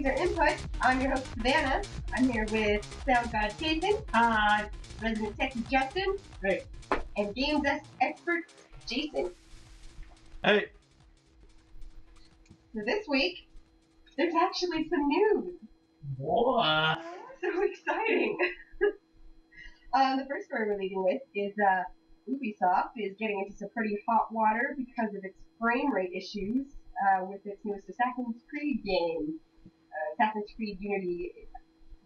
user input. I'm your host, Savannah. I'm here with Sound God Tayson, resident techie Justin, Hey. and games expert Jason. Hey. So this week, there's actually some news. What? So exciting! The first story we're leading with is Ubisoft is getting into some pretty hot water because of its frame rate issues with its newest Assassin's Creed game. Assassin's Creed Unity,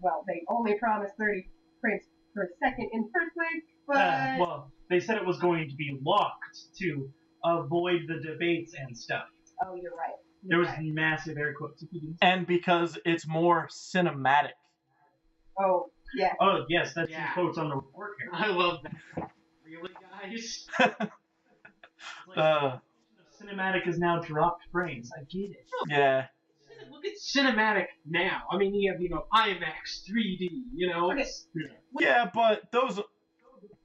well, they only promised 30 frames per second in the first place, but... well, they said it was going to be locked to avoid the debates and stuff. Oh, you're right. There was massive air quotes. And because it's more cinematic. Oh, yeah. Oh, yes, that's some quotes on the report here. I love that. Really, guys? Cinematic is now dropped frames. I get it. Yeah. Look at cinematic now. I mean, you have, IMAX 3D, Okay. Yeah, but those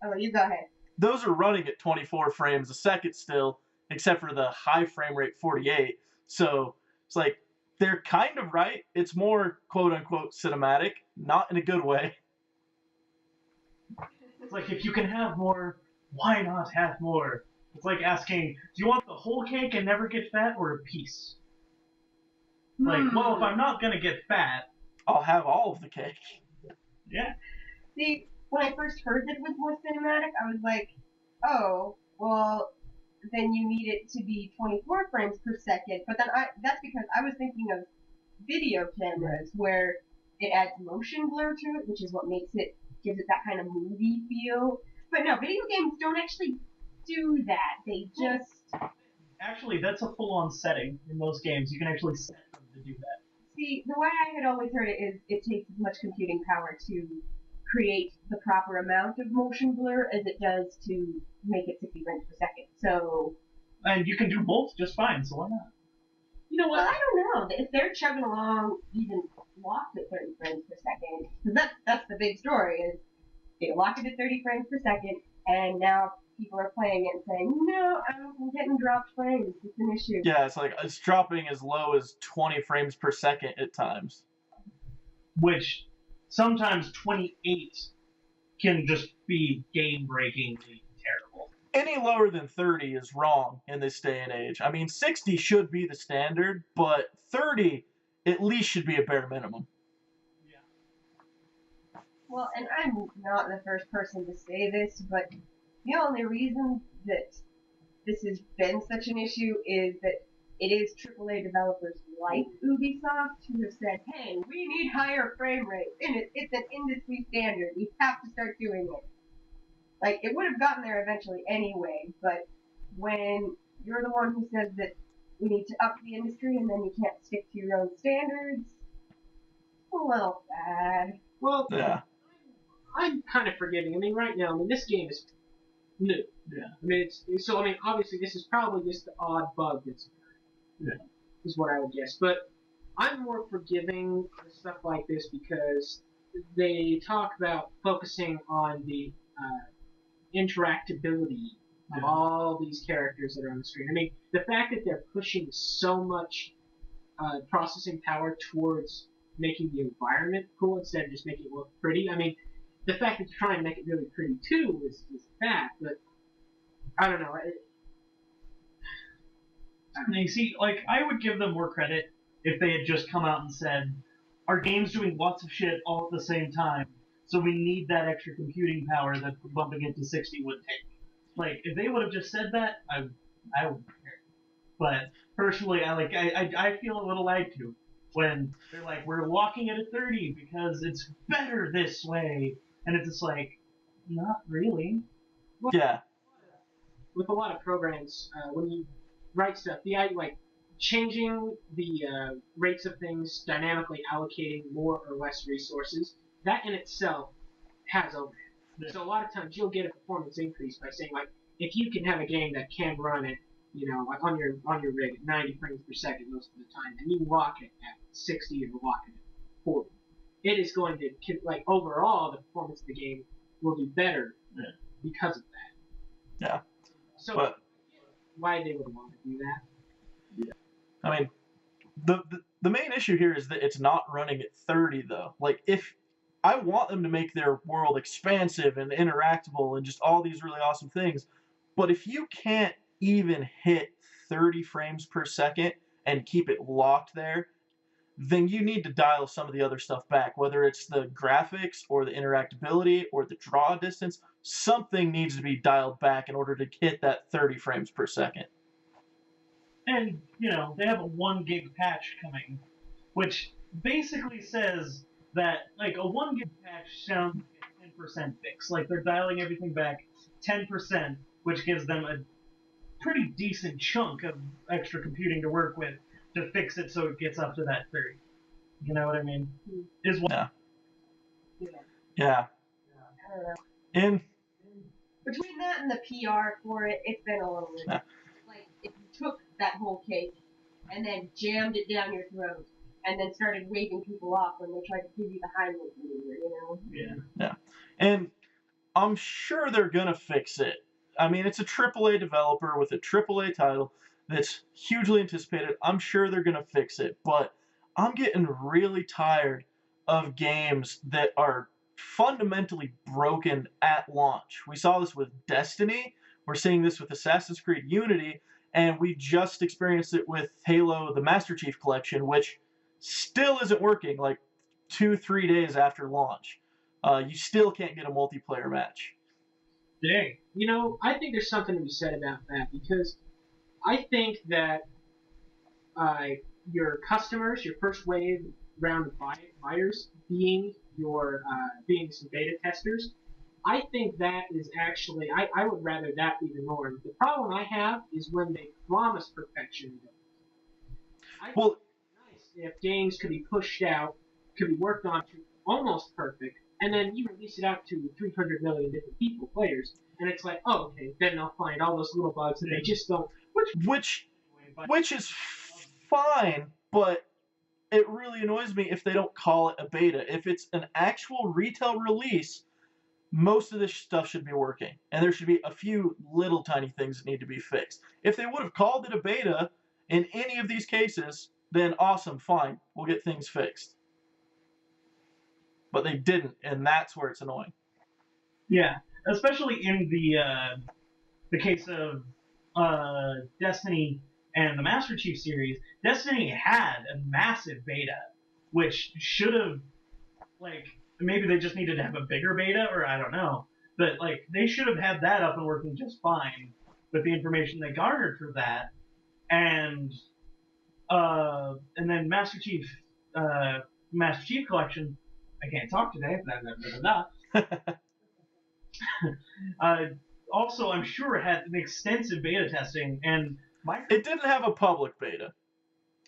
Oh, you go ahead. those are running at 24 frames a second still, except for the high frame rate 48. So it's like they're kind of right. It's more quote unquote cinematic, not in a good way. It's like, if you can have more, why not have more? It's like asking, do you want the whole cake and never get fat, or a piece? Like, well, if I'm not gonna get fat, I'll have all of the cake. yeah. See, when I first heard that it was more cinematic, I was like, oh, well, then you need it to be 24 frames per second. But then that's because I was thinking of video cameras where it adds motion blur to it, which is what gives it that kind of movie feel. But no, video games don't actually do that. They just... Actually, that's a full-on setting in most games. You can actually set them to do that. See, the way I had always heard it is it takes as much computing power to create the proper amount of motion blur as it does to make it 60 frames per second. So... And you can do both just fine, so why not? You know what? I don't know. If they're chugging along even locked at 30 frames per second, because that's the big story, is they locked it at 30 frames per second, and now people are playing it and saying, no, I'm getting dropped frames. It's an issue. Yeah, it's dropping as low as 20 frames per second at times. Which, sometimes 28 can just be game-breakingly terrible. Any lower than 30 is wrong in this day and age. I mean, 60 should be the standard, but 30 at least should be a bare minimum. Yeah. Well, and I'm not the first person to say this, but the only reason that this has been such an issue is that it is AAA developers like Ubisoft who have said, hey, we need higher frame rates, and it's an industry standard. We have to start doing it. Like, it would have gotten there eventually anyway, but when you're the one who says that we need to up the industry and then you can't stick to your own standards, it's a little bad. Well, Yeah. I'm kind of forgiving. I mean, right now, this game is new. Yeah. I mean, obviously, this is probably just the odd bug that's occurred. Yeah. Is what I would guess. But I'm more forgiving for stuff like this because they talk about focusing on the interactability of all these characters that are on the screen. I mean, the fact that they're pushing so much processing power towards making the environment cool instead of just making it look pretty. I mean, the fact that they're trying to make it really pretty too is bad, but I don't know. You see, like, I would give them more credit if they had just come out and said, our game's doing lots of shit all at the same time, so we need that extra computing power that bumping it to 60 would take. Like, if they would have just said that, I wouldn't care. But personally, I feel a little lied to when they're like, we're locking it at 30 because it's better this way, and it's just like, not really. Well, Yeah. With a lot of programs, when you write stuff, changing the rates of things, dynamically allocating more or less resources, that in itself has overhead. Yeah. So a lot of times you'll get a performance increase by saying, like, if you can have a game that can run at, like on your rig at 90 frames per second most of the time, and you lock it at 60 or lock it at 40, it is going to, like, overall, the performance of the game will be better because of that. Yeah. So, but why they would want to do that? I mean, the the main issue here is that it's not running at 30 though. Like if I want them to make their world expansive and interactable and just all these really awesome things, but if you can't even hit 30 frames per second and keep it locked there, then you need to dial some of the other stuff back, whether it's the graphics or the interactability or the draw distance. Something needs to be dialed back in order to hit that 30 frames per second. And, you know, they have a 1 gig patch coming, which basically says that, like, a 1 gig patch sounds like a 10% fix. Like, they're dialing everything back 10%, which gives them a pretty decent chunk of extra computing to work with to fix it so it gets up to that 30. You know what I mean? Is what. Yeah. I don't know. In Between that and the PR for it, it's been all over. Yeah. Like, if you took that whole cake and then jammed it down your throat and then started waving people off when they tried to give you the Heimlich maneuver, you know? Yeah. And I'm sure they're gonna fix it. I mean, it's a AAA developer with a AAA title that's hugely anticipated. I'm sure they're gonna fix it, but I'm getting really tired of games that are fundamentally broken at launch. We saw this with Destiny. We're seeing this with Assassin's Creed Unity, and we just experienced it with Halo: The Master Chief Collection, which still isn't working. Like 2-3 days after launch, you still can't get a multiplayer match. Dang. You know, I think there's something to be said about that because I think that your customers, your first wave round of buyers, being being some beta testers, I think that is actually I would rather that be the norm. The problem I have is when they promise perfection. I Well, think it's nice if games could be pushed out, could be worked on to almost perfect, and then you release it out to 300 million different people, players, and it's like, oh, okay, then they'll find all those little bugs that they just don't. which is fine, but it really annoys me if they don't call it a beta. If it's an actual retail release, most of this stuff should be working, and there should be a few little tiny things that need to be fixed. If they would have called it a beta in any of these cases, then awesome, fine, we'll get things fixed. But they didn't, and that's where it's annoying. Yeah, especially in the case of Destiny and the Master Chief series. Destiny had a massive beta, which should have, like, maybe they just needed to have a bigger beta, or I don't know. But, like, they should have had that up and working just fine with the information they garnered for that. And then Master Chief Collection, I can't talk today, also, I'm sure it had an extensive beta testing, and it didn't have a public beta.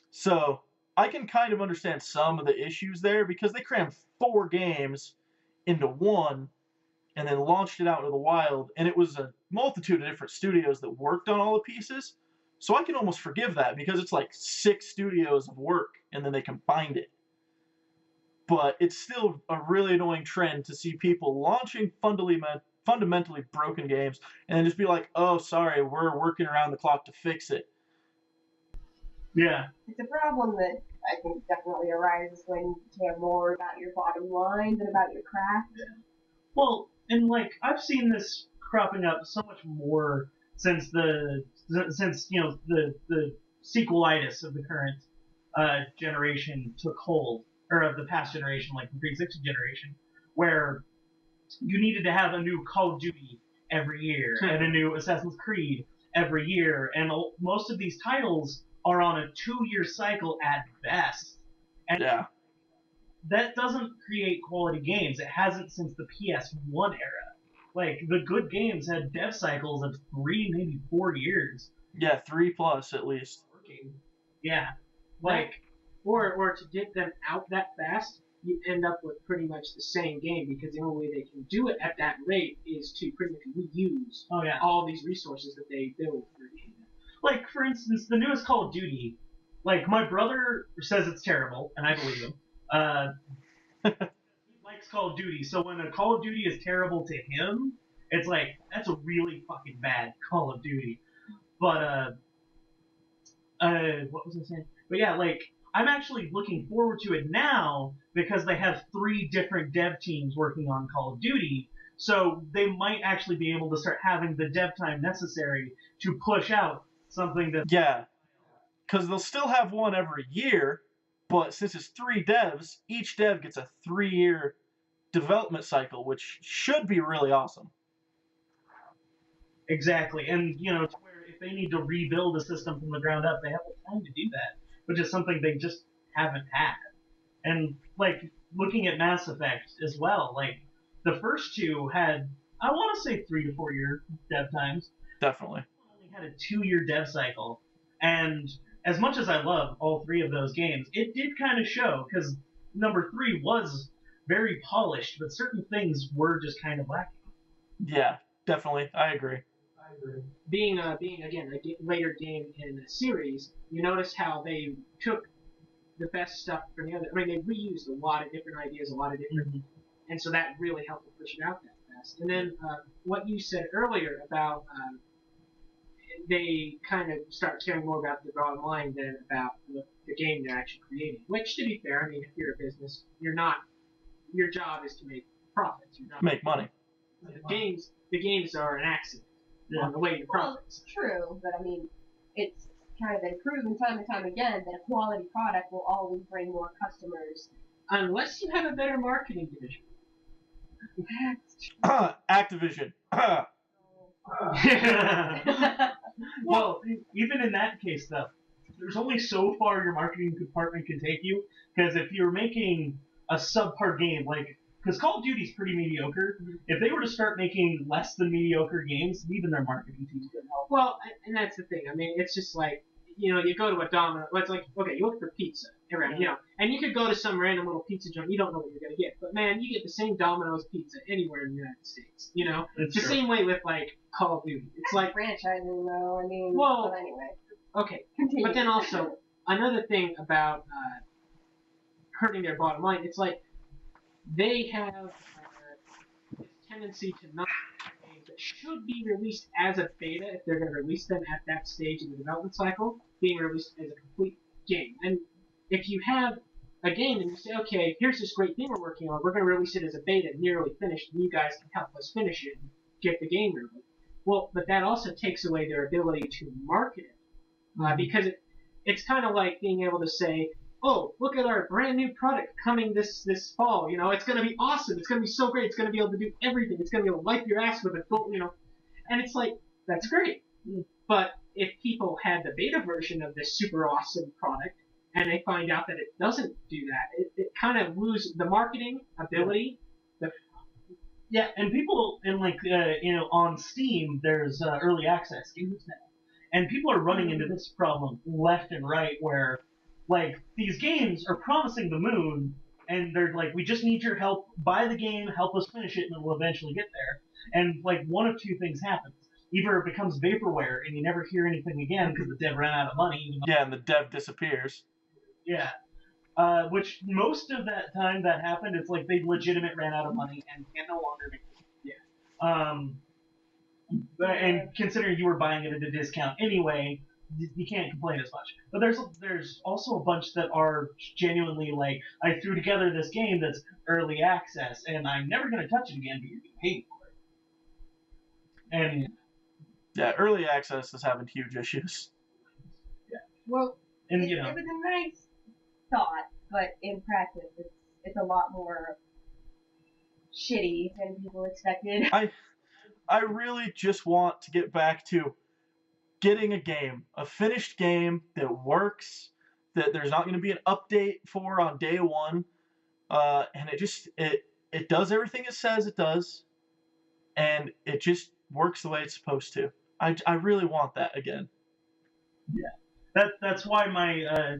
So I can kind of understand some of the issues there because they crammed 4 games into one and then launched it out into the wild, and it was a multitude of different studios that worked on all the pieces. So I can almost forgive that because it's like 6 studios of work and then they combined it. But it's still a really annoying trend to see people launching fundamentally broken games and then just be like, oh, sorry, we're working around the clock to fix it. Yeah. It's a problem that I think definitely arises when you care more about your bottom line than about your craft. Well, and like I've seen this cropping up so much more since the sequelitis of the current generation took hold, or of the past generation, like the 360 generation, where you needed to have a new Call of Duty every year and a new Assassin's Creed every year, and most of these titles are on a 2-year cycle at best. And yeah. That doesn't create quality games. It hasn't since the PS1 era. Like, the good games had dev cycles of 3, maybe 4 years. Yeah, 3+ at least. Working. Yeah. Like, or to get them out that fast, you end up with pretty much the same game because the only way they can do it at that rate is to pretty much reuse all these resources that they build for the game. Like, for instance, the newest Call of Duty. Like, my brother says it's terrible, and I believe him. He likes Call of Duty, so when a Call of Duty is terrible to him, it's like, that's a really fucking bad Call of Duty. But, what was I saying? But yeah, like, I'm actually looking forward to it now because they have 3 different dev teams working on Call of Duty. So they might actually be able to start having the dev time necessary to push out something that. Yeah, because they'll still have one every year, but since it's 3 devs, each dev gets a 3-year development cycle, which should be really awesome. Exactly, and to where if they need to rebuild a system from the ground up, they have the time to do that, which is something they just haven't had. And like looking at Mass Effect as well, like the first 2 had, I want to say 3 to 4 year dev times. Definitely. Only had a 2-year dev cycle, and as much as I love all 3 of those games, it did kind of show because number 3 was very polished, but certain things were just kind of lacking. Yeah, definitely. I agree. Being again a later game in the series, you notice how they took the best stuff from the other. I mean, they reused a lot of different ideas, a lot of different, and so that really helped to push it out that fast. And then what you said earlier about they kind of start caring more about the bottom line than about the game they're actually creating. Which, to be fair, I mean, if you're a business, you're not. Your job is to make profits. Your job Make money. The games are an accident on the way to profits. Well, true, but I mean, it's kind of been proven time and time again that a quality product will always bring more customers. Unless you have a better marketing division. Activision. Well, even in that case, though, there's only so far your marketing department can take you, because if you're making a subpar game, like, because Call of Duty's pretty mediocre, if they were to start making less than mediocre games, even their marketing teams couldn't help. Well, and that's the thing. I mean, it's just like, you go to a Domino. It's like, okay, you look for pizza around, and you could go to some random little pizza joint. You don't know what you're gonna get, but man, you get the same Domino's pizza anywhere in the United States. It's the same way with like Call of Duty. It's like franchising, though. I mean, well, but anyway. Okay, Continue. but then also another thing about hurting their bottom line. It's like they have this tendency to not games that should be released as a beta if they're going to release them at that stage in the development cycle, being released as a complete game. And if you have a game and you say, okay, here's this great thing we're working on, we're going to release it as a beta, nearly finished, and you guys can help us finish it and get the game released. Well, but that also takes away their ability to market it, because it's kind of like being able to say, oh, look at our brand new product coming this fall. It's going to be awesome. It's going to be so great. It's going to be able to do everything. It's going to be able to wipe your ass with a gold, And it's like, that's great. But if people had the beta version of this super awesome product and they find out that it doesn't do that, it kind of loses the marketing ability. Yeah, and people on Steam, there's early access games now, and people are running into this problem left and right, where like these games are promising the moon, and they're like, we just need your help. Buy the game, help us finish it, and we'll eventually get there. And like one of 2 things happens: either it becomes vaporware, and you never hear anything again because the dev ran out of money. Yeah, and the dev disappears. Yeah. Which most of that time that happened, it's like they legitimate ran out of money and can no longer make it. Yeah. And considering you were buying it at a discount anyway, you can't complain as much. But there's also a bunch that are genuinely like, I threw together this game that's early access, and I'm never going to touch it again, but you're getting paid for it. And yeah, early access is having huge issues. Yeah. Well, and it was a nice thought, but in practice, it's a lot more shitty than people expected. I really just want to get back to getting a finished game that works, that there's not going to be an update for on day one, and it does everything it says it does, and it just works the way it's supposed to. I really want that again. Yeah, that's why my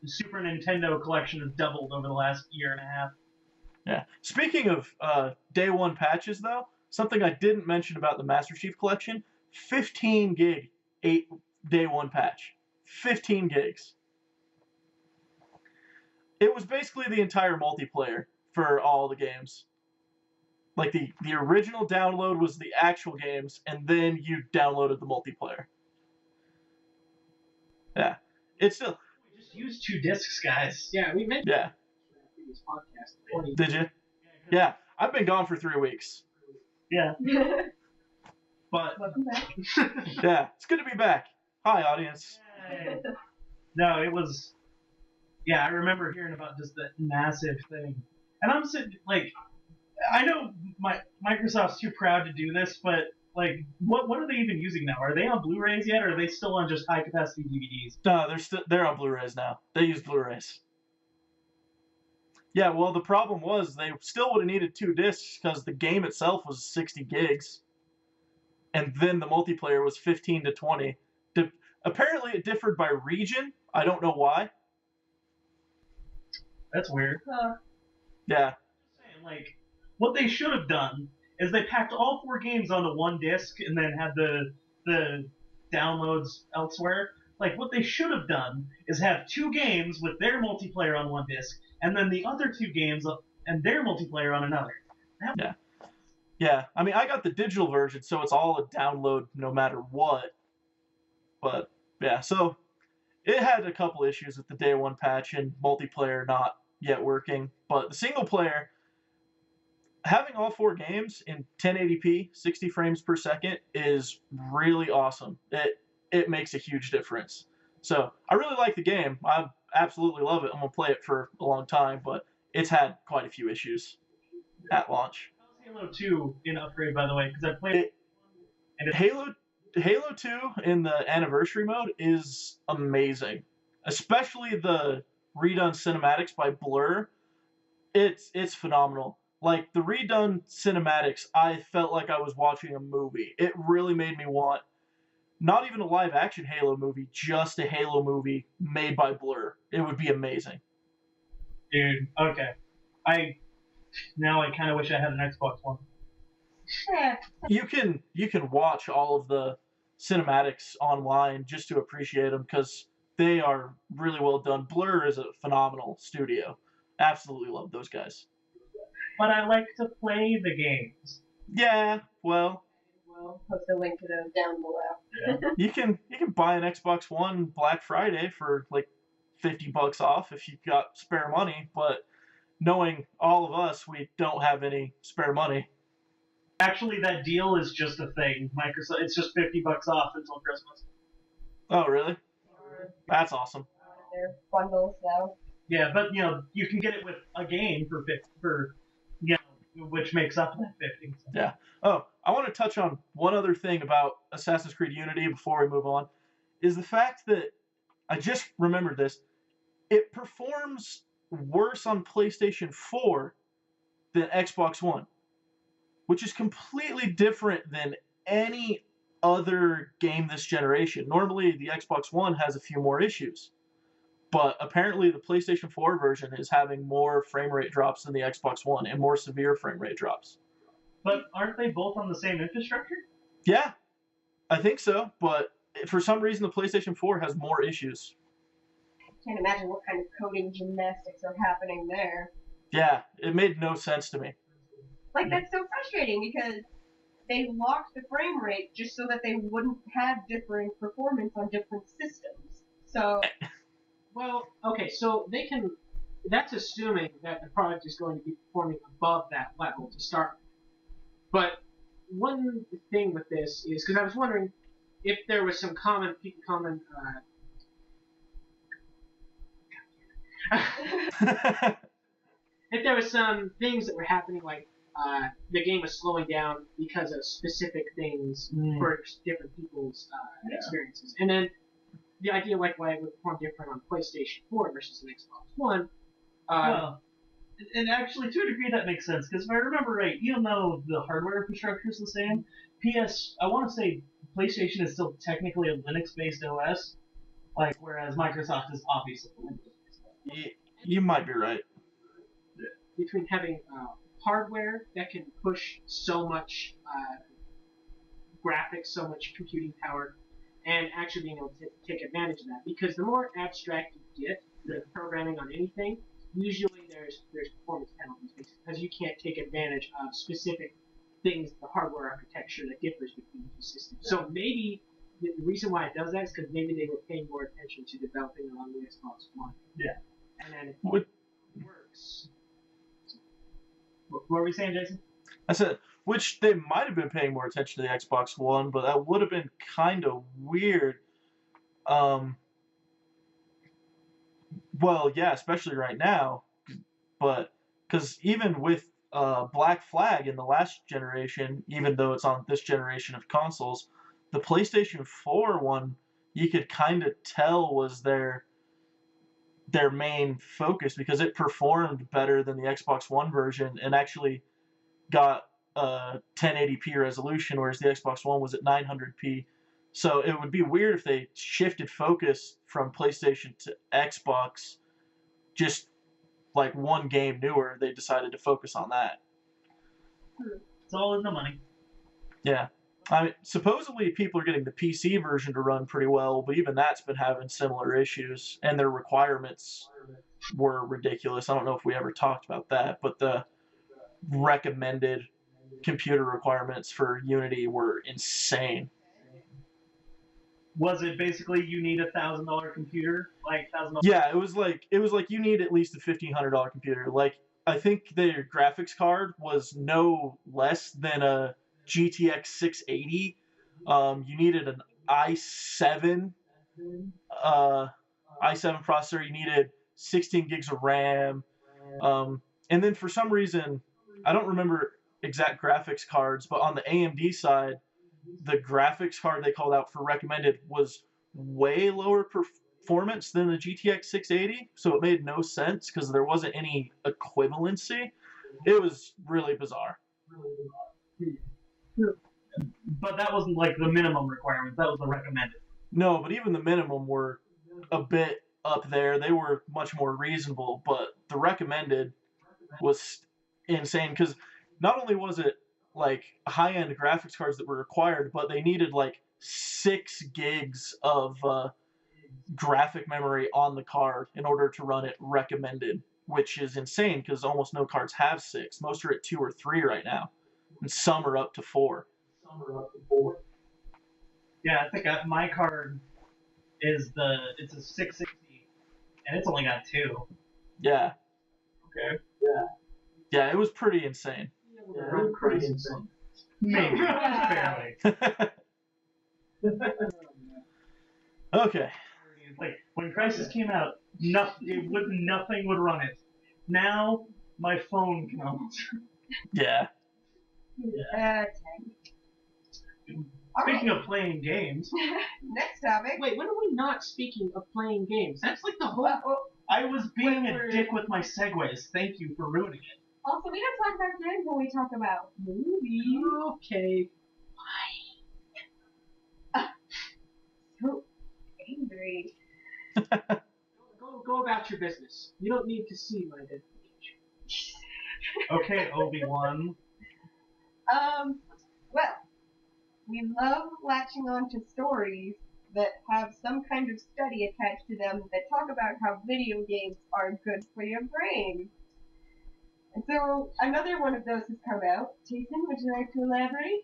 Super Nintendo collection has doubled over the last year and a half. Yeah. Speaking of day one patches, though, something I didn't mention about the Master Chief Collection: 15 gig, 8 day one patch, 15 gigs. It was basically the entire multiplayer for all the games. Like the original download was the actual games, and then you downloaded the multiplayer. Yeah, it's still. use 2 discs, guys. Yeah, we mentioned Yeah. in the previous podcast. Did you? Yeah. I've been gone for 3 weeks. Yeah. But Welcome back. Yeah. It's good to be back. Hi, audience. no, it was. Yeah, I remember hearing about just that massive thing, and I'm sitting like, I know Microsoft's too proud to do this, but like, what are they even using now? Are they on Blu-rays yet, or are they still on just high capacity DVDs? No, they're on Blu-rays now. They use Blu-rays. Yeah, well, the problem was they still would have needed 2 discs because the game itself was 60 gigs, and then the multiplayer was 15 to 20. Apparently, it differed by region. I don't know why. That's weird. Yeah. Saying, like, what they should have done is they packed all 4 games onto 1 disc and then had the downloads elsewhere. Like, what they should have done is have 2 games with their multiplayer on 1 disc, and then the other 2 games and their multiplayer on another. Yeah. I mean, I got the digital version, so it's all a download no matter what. But, yeah, so it had a couple issues with the day 1 patch and multiplayer not yet working. But the single player, having all 4 games in 1080p, 60 frames per second, is really awesome. It makes a huge difference. So I really like the game. I absolutely love it. I'm going to play it for a long time, but it's had quite a few issues at launch. How's Halo 2 in upgrade, by the way? Because I played it, and Halo 2 in the anniversary mode is amazing. Especially the redone cinematics by Blur. It's phenomenal. Like, the redone cinematics, I felt like I was watching a movie. It really made me want not even a live action Halo movie, just a Halo movie made by Blur. It would be amazing. Dude, okay. Now I kind of wish I had an Xbox One. You can watch all of the cinematics online just to appreciate them because they are really well done. Blur is a phenomenal studio. Absolutely love those guys. But I like to play the games. Yeah, well, We'll post a link to those down below. you can buy an Xbox One Black Friday for like $50 off if you've got spare money, but knowing all of us, we don't have any spare money. Actually, that deal is just a thing. Microsoft, it's just $50 off until Christmas. Oh, really? That's awesome. They're bundles now. Yeah, but you can get it with a game for which makes up that 50. So. Yeah. Oh, I want to touch on one other thing about Assassin's Creed Unity before we move on, is the fact that I just remembered this. It performs worse on PlayStation 4 than Xbox One, which is completely different than any other game this generation. Normally, the Xbox One has a few more issues, but apparently the PlayStation 4 version is having more frame rate drops than the Xbox One and more severe frame rate drops. But aren't they both on the same infrastructure? Yeah, I think so, but for some reason the PlayStation 4 has more issues. Can't imagine what kind of coding gymnastics are happening there. Yeah, it made no sense to me. Like, that's so frustrating because they locked the frame rate just so that they wouldn't have differing performance on different systems. So, Well, okay, so they can. That's assuming that the product is going to be performing above that level to start with. But one thing with this is because I was wondering if there was some common. If there was some things that were happening, like the game was slowing down because of specific things for different people's experiences, and then the idea like why it would perform different on PlayStation 4 versus an Xbox One. Well, and actually, to a degree, that makes sense because if I remember right, even though the hardware infrastructure is the same, I want to say PlayStation is still technically a Linux-based OS, like whereas Microsoft is obviously Windows-based. You might be right. Between having hardware that can push so much graphics, so much computing power, and actually being able to take advantage of that. Because the more abstract you get with programming on anything, usually there's performance penalties because you can't take advantage of specific things, the hardware architecture that differs between the two systems. So maybe the reason why it does that is because maybe they were paying more attention to developing it on the Xbox One. Yeah. And then it Would- works. What were we saying, Jason? I said, which they might have been paying more attention to the Xbox One, but that would have been kind of weird. Well, yeah, especially right now, but because even with Black Flag in the last generation, even though it's on this generation of consoles, the PlayStation 4 one, you could kind of tell was their main focus because it performed better than the Xbox One version and actually got 1080p resolution, whereas the Xbox One was at 900p. So it would be weird if they shifted focus from PlayStation to Xbox, just like one game newer. They decided to focus on that. It's all in the money. Yeah. I mean, supposedly people are getting the PC version to run pretty well, but even that's been having similar issues, and their requirements were ridiculous. I don't know if we ever talked about that, but the recommended computer requirements for Unity were insane. Was it basically you need $1,000 computer, like $1,000? Yeah, it was like you need at least a $1,500 computer. Like I think their graphics card was no less than a GTX 680. You needed an i7 processor. You needed 16 gigs of RAM. And then for some reason, I don't remember exact graphics cards, but on the AMD side, the graphics card they called out for recommended was way lower performance than the GTX 680, so it made no sense because there wasn't any equivalency. It was really bizarre. But that wasn't like the minimum requirement. That was the recommended. No, but even the minimum were a bit up there. They were much more reasonable, but the recommended was insane because not only was it like high-end graphics cards that were required, but they needed like 6 gigs of graphic memory on the card in order to run it recommended, which is insane because almost no cards have 6. Most are at 2 or 3 right now, and some are up to 4. Yeah, I think my card is it's a 660, and it's only got 2. Yeah. Okay. Yeah, it was pretty insane. Maybe. Barely. Okay. Like when Crisis came out, nothing would run it. Now my phone can almost. Yeah. Speaking of playing games, Next topic. Wait, when are we not speaking of playing games? That's like the whole. I was being a dick with my segues. Thank you for ruining it. Also, we don't talk about games when we talk about movies. Okay. So angry. Go about your business. You don't need to see my identification. Okay, Obi-Wan. Well, we love latching on to stories that have some kind of study attached to them that talk about how video games are good for your brain. And so another one of those has come out. Tayson, would you like to elaborate?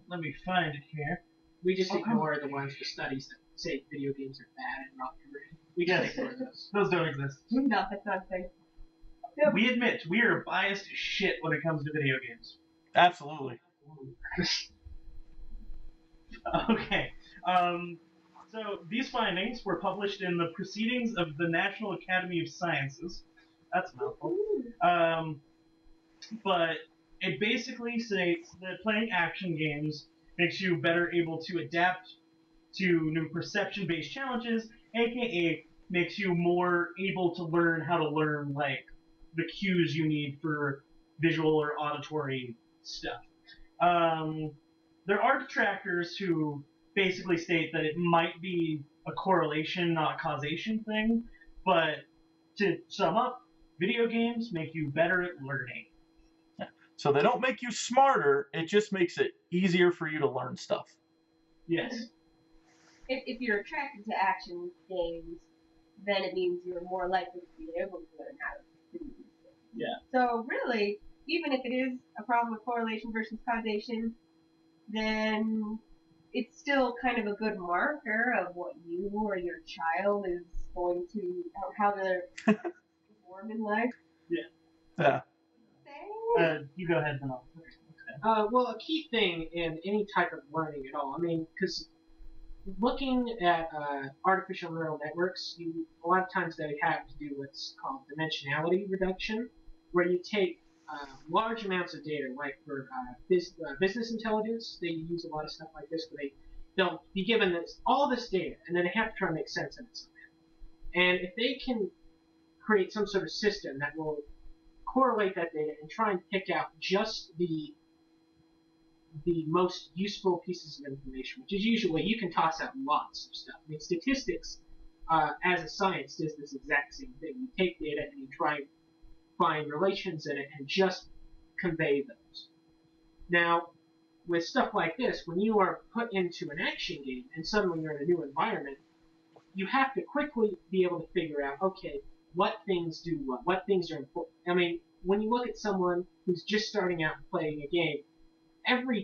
Let me find it here. We just ignore the ones for studies that say video games are bad and not for brain. We just Yes. ignore those. Those don't exist. No, that's not a thing. We admit we are biased as shit when it comes to video games. Absolutely. Okay. So these findings were published in the Proceedings of the National Academy of Sciences. That's a mouthful. But it basically states that playing action games makes you better able to adapt to new perception-based challenges, aka makes you more able to learn how to learn like the cues you need for visual or auditory stuff. There are detractors who basically state that it might be a correlation, not a causation thing, but to sum up, video games make you better at learning. So they don't make you smarter, it just makes it easier for you to learn stuff. Yes. If you're attracted to action games, then it means you're more likely to be able to learn how to do these things. Yeah. So really, even if it is a problem with correlation versus causation, then it's still kind of a good marker of what you or your child is going to, how they're perform in life. Yeah. You go ahead, then I'll. Well, a key thing in any type of learning at all, I mean, because looking at artificial neural networks, a lot of times they have to do what's called dimensionality reduction, where you take large amounts of data, like for business intelligence, they use a lot of stuff like this, where they'll be given all this data, and then they have to try and make sense of it somehow. And if they can create some sort of system that will correlate that data and try and pick out just the most useful pieces of information, which is usually, you can toss out lots of stuff. I mean, statistics as a science does this exact same thing. You take data and you try and find relations in it and just convey those. Now, with stuff like this, when you are put into an action game and suddenly you're in a new environment, you have to quickly be able to figure out, okay, what things do what things are important. I mean, when you look at someone who's just starting out playing a game,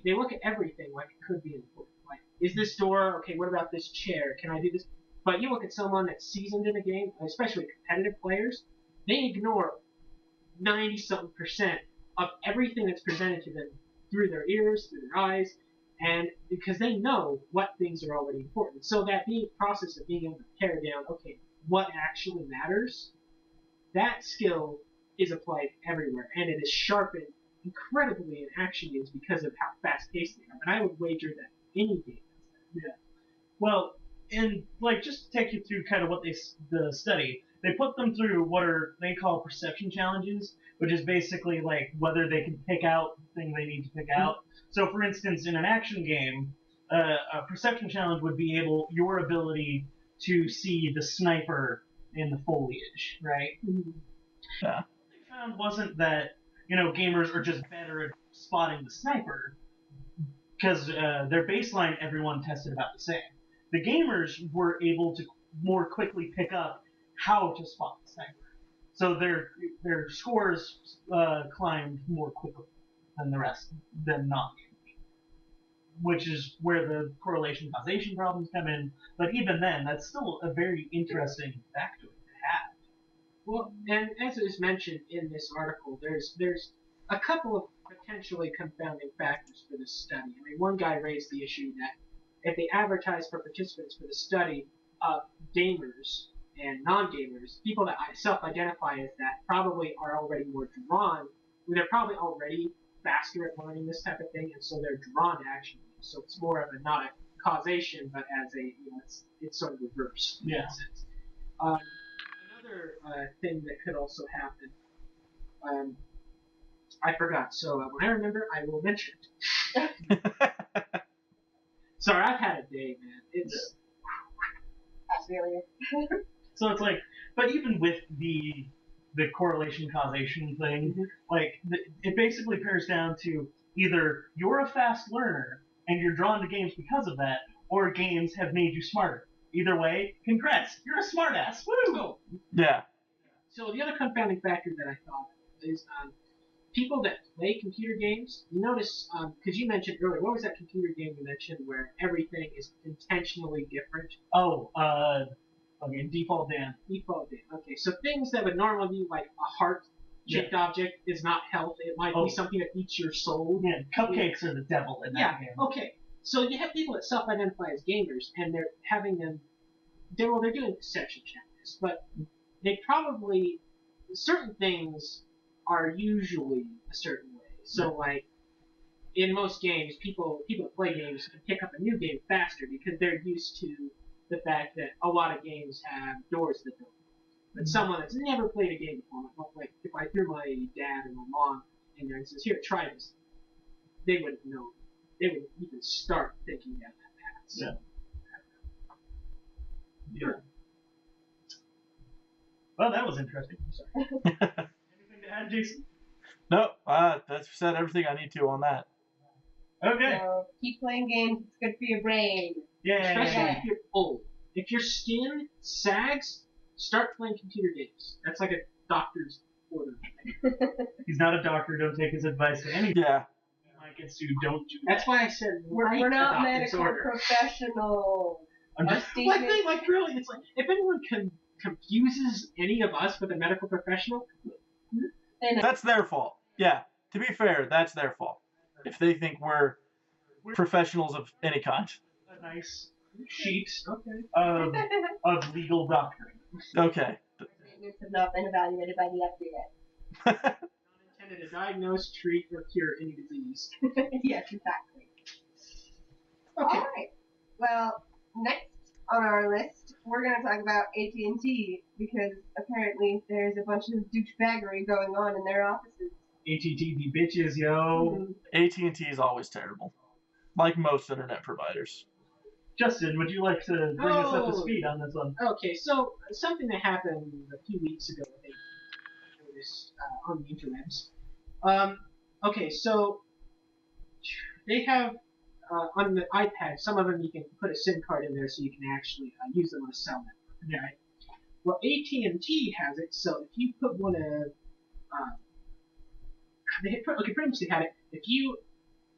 they look at everything like it could be important. Like, is this door, okay, what about this chair? Can I do this? But you look at someone that's seasoned in a game, especially competitive players, they ignore 90-something% of everything that's presented to them through their ears, through their eyes, and because they know what things are already important. So that process of being able to pare down, okay, what actually matters, that skill is applied everywhere, and it is sharpened incredibly in action games because of how fast-paced they are. And I would wager that any game does that. Yeah. Well, and like just to take you through kind of what the study, they put them through what they call perception challenges, which is basically like whether they can pick out the thing they need to pick out. So, for instance, in an action game, a perception challenge would be your ability to see the sniper in the foliage, right? Yeah. What they found wasn't that gamers are just better at spotting the sniper, because their baseline everyone tested about the same. The gamers were able to more quickly pick up how to spot the sniper, so their scores climbed more quickly than the rest, than non-gamers, which is where the correlation causation problems come in. But even then, that's still a very interesting factor to have. Well, and as is mentioned in this article, there's a couple of potentially confounding factors for this study. I mean, one guy raised the issue that if they advertise for participants for the study of gamers and non-gamers, people that self-identify as that probably are already more drawn, they're probably already faster at learning this type of thing, and so they're drawn to action games. So it's more of a, not a causation, but as a, it's sort of reversed in that sense. Another thing that could also happen, I forgot, so when I remember, I will mention it. Sorry, I've had a day, man. It's... I feel you. So it's like, but even with the correlation causation thing, like it basically pares down to either you're a fast learner and you're drawn to games because of that, or games have made you smarter. Either way, congrats, you're a smartass. Woo! Oh. Yeah. So the other confounding factor that I thought is people that play computer games. You notice, because you mentioned earlier, what was that computer game you mentioned where everything is intentionally different? Oh, okay, Default Dan. Default Dan. Okay, so things that would normally be like a heart-shaped object is not health. It might be something that eats your soul. Yeah, cupcakes are the devil in that game. Okay. So you have people that self-identify as gamers, and they're having them. They're doing perception challenges, but they probably certain things are usually a certain way. So like in most games, people that play games can pick up a new game faster because they're used to the fact that a lot of games have doors that don't. But someone that's never played a game before, like if I threw my dad and my mom in there and says, "Here, try this," they wouldn't know. They would even start thinking down that path. So, yeah. Well, that was interesting. Sorry. Anything to add, Jason? No, that's said everything I need to on that. Okay. So keep playing games. It's good for your brain. Yeah. Especially if you're old. If your skin sags, start playing computer games. That's like a doctor's order. He's not a doctor. Don't take his advice to anything. Yeah. My gets to don't do that. That's why I said We're not adopt medical disorder. professionals. I'm Our just, statement. Like really, it's like if anyone confuses any of us with a medical professional, And That's their fault. Yeah, to be fair, that's their fault. If they think we're professionals of any kind. a nice sheet okay. of legal doctrine. Okay. statements have not been evaluated by the FDA. Intended to diagnose, treat, or cure any disease. Yes, exactly. Okay. All right. Well, next on our list, we're going to talk about AT&T because apparently there's a bunch of douchebaggery going on in their offices. AT&T be bitches, yo. AT&T is always terrible, like most internet providers. Justin, would you like to bring us up to Oh. speed on this one? Okay, so something that happened a few weeks ago, I think, I noticed on the interwebs. Okay, so they have on the iPad, some of them you can put a SIM card in there so you can actually use them on a cell network. Okay. Well, AT&T has it, so if you put one of pretty much they had it. If you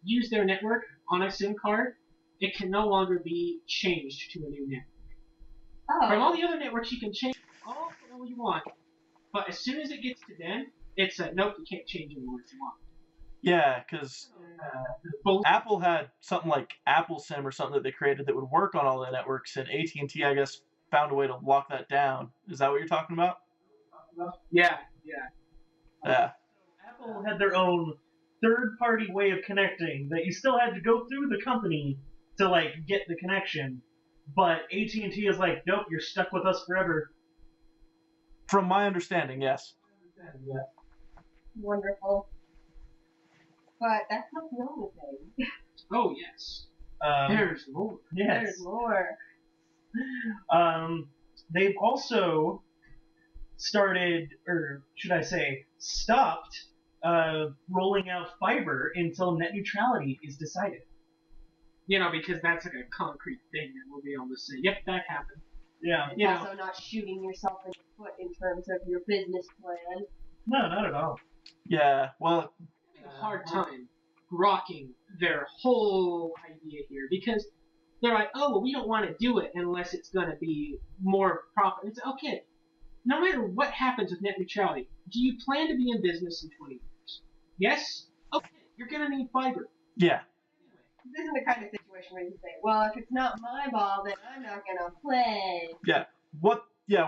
use their network on a SIM card, it can no longer be changed to a new network. From all the other networks, you can change all you want, but as soon as it gets to them, it's nope, you can't change anymore if you want. Yeah, because Apple had something like Apple SIM or something that they created that would work on all the networks, and AT&T, I guess, found a way to lock that down. Is that what you're talking about? Yeah. Yeah. Apple had their own third-party way of connecting that you still had to go through the company to like get the connection, but AT&T is like, nope, you're stuck with us forever. From my understanding, yes. Wonderful. But that's not the only thing. Oh yes. There's more. Yes. There's more. They've also started, or should I say, stopped rolling out fiber until net neutrality is decided. You know, because that's like a concrete thing that we'll be able to say, yep, that happened. Yeah. It's You know, also not shooting yourself in the foot in terms of your business plan. No, not at all. Yeah, well, a hard time grokking their whole idea here because they're like, oh, well, we don't want to do it unless it's going to be more profit. It's okay. No matter what happens with net neutrality, do you plan to be in business in 20 years? Yes? Okay, you're going to need fiber. yeah. This isn't the kind of situation where you say, well, if it's not my ball, then I'm not going to play.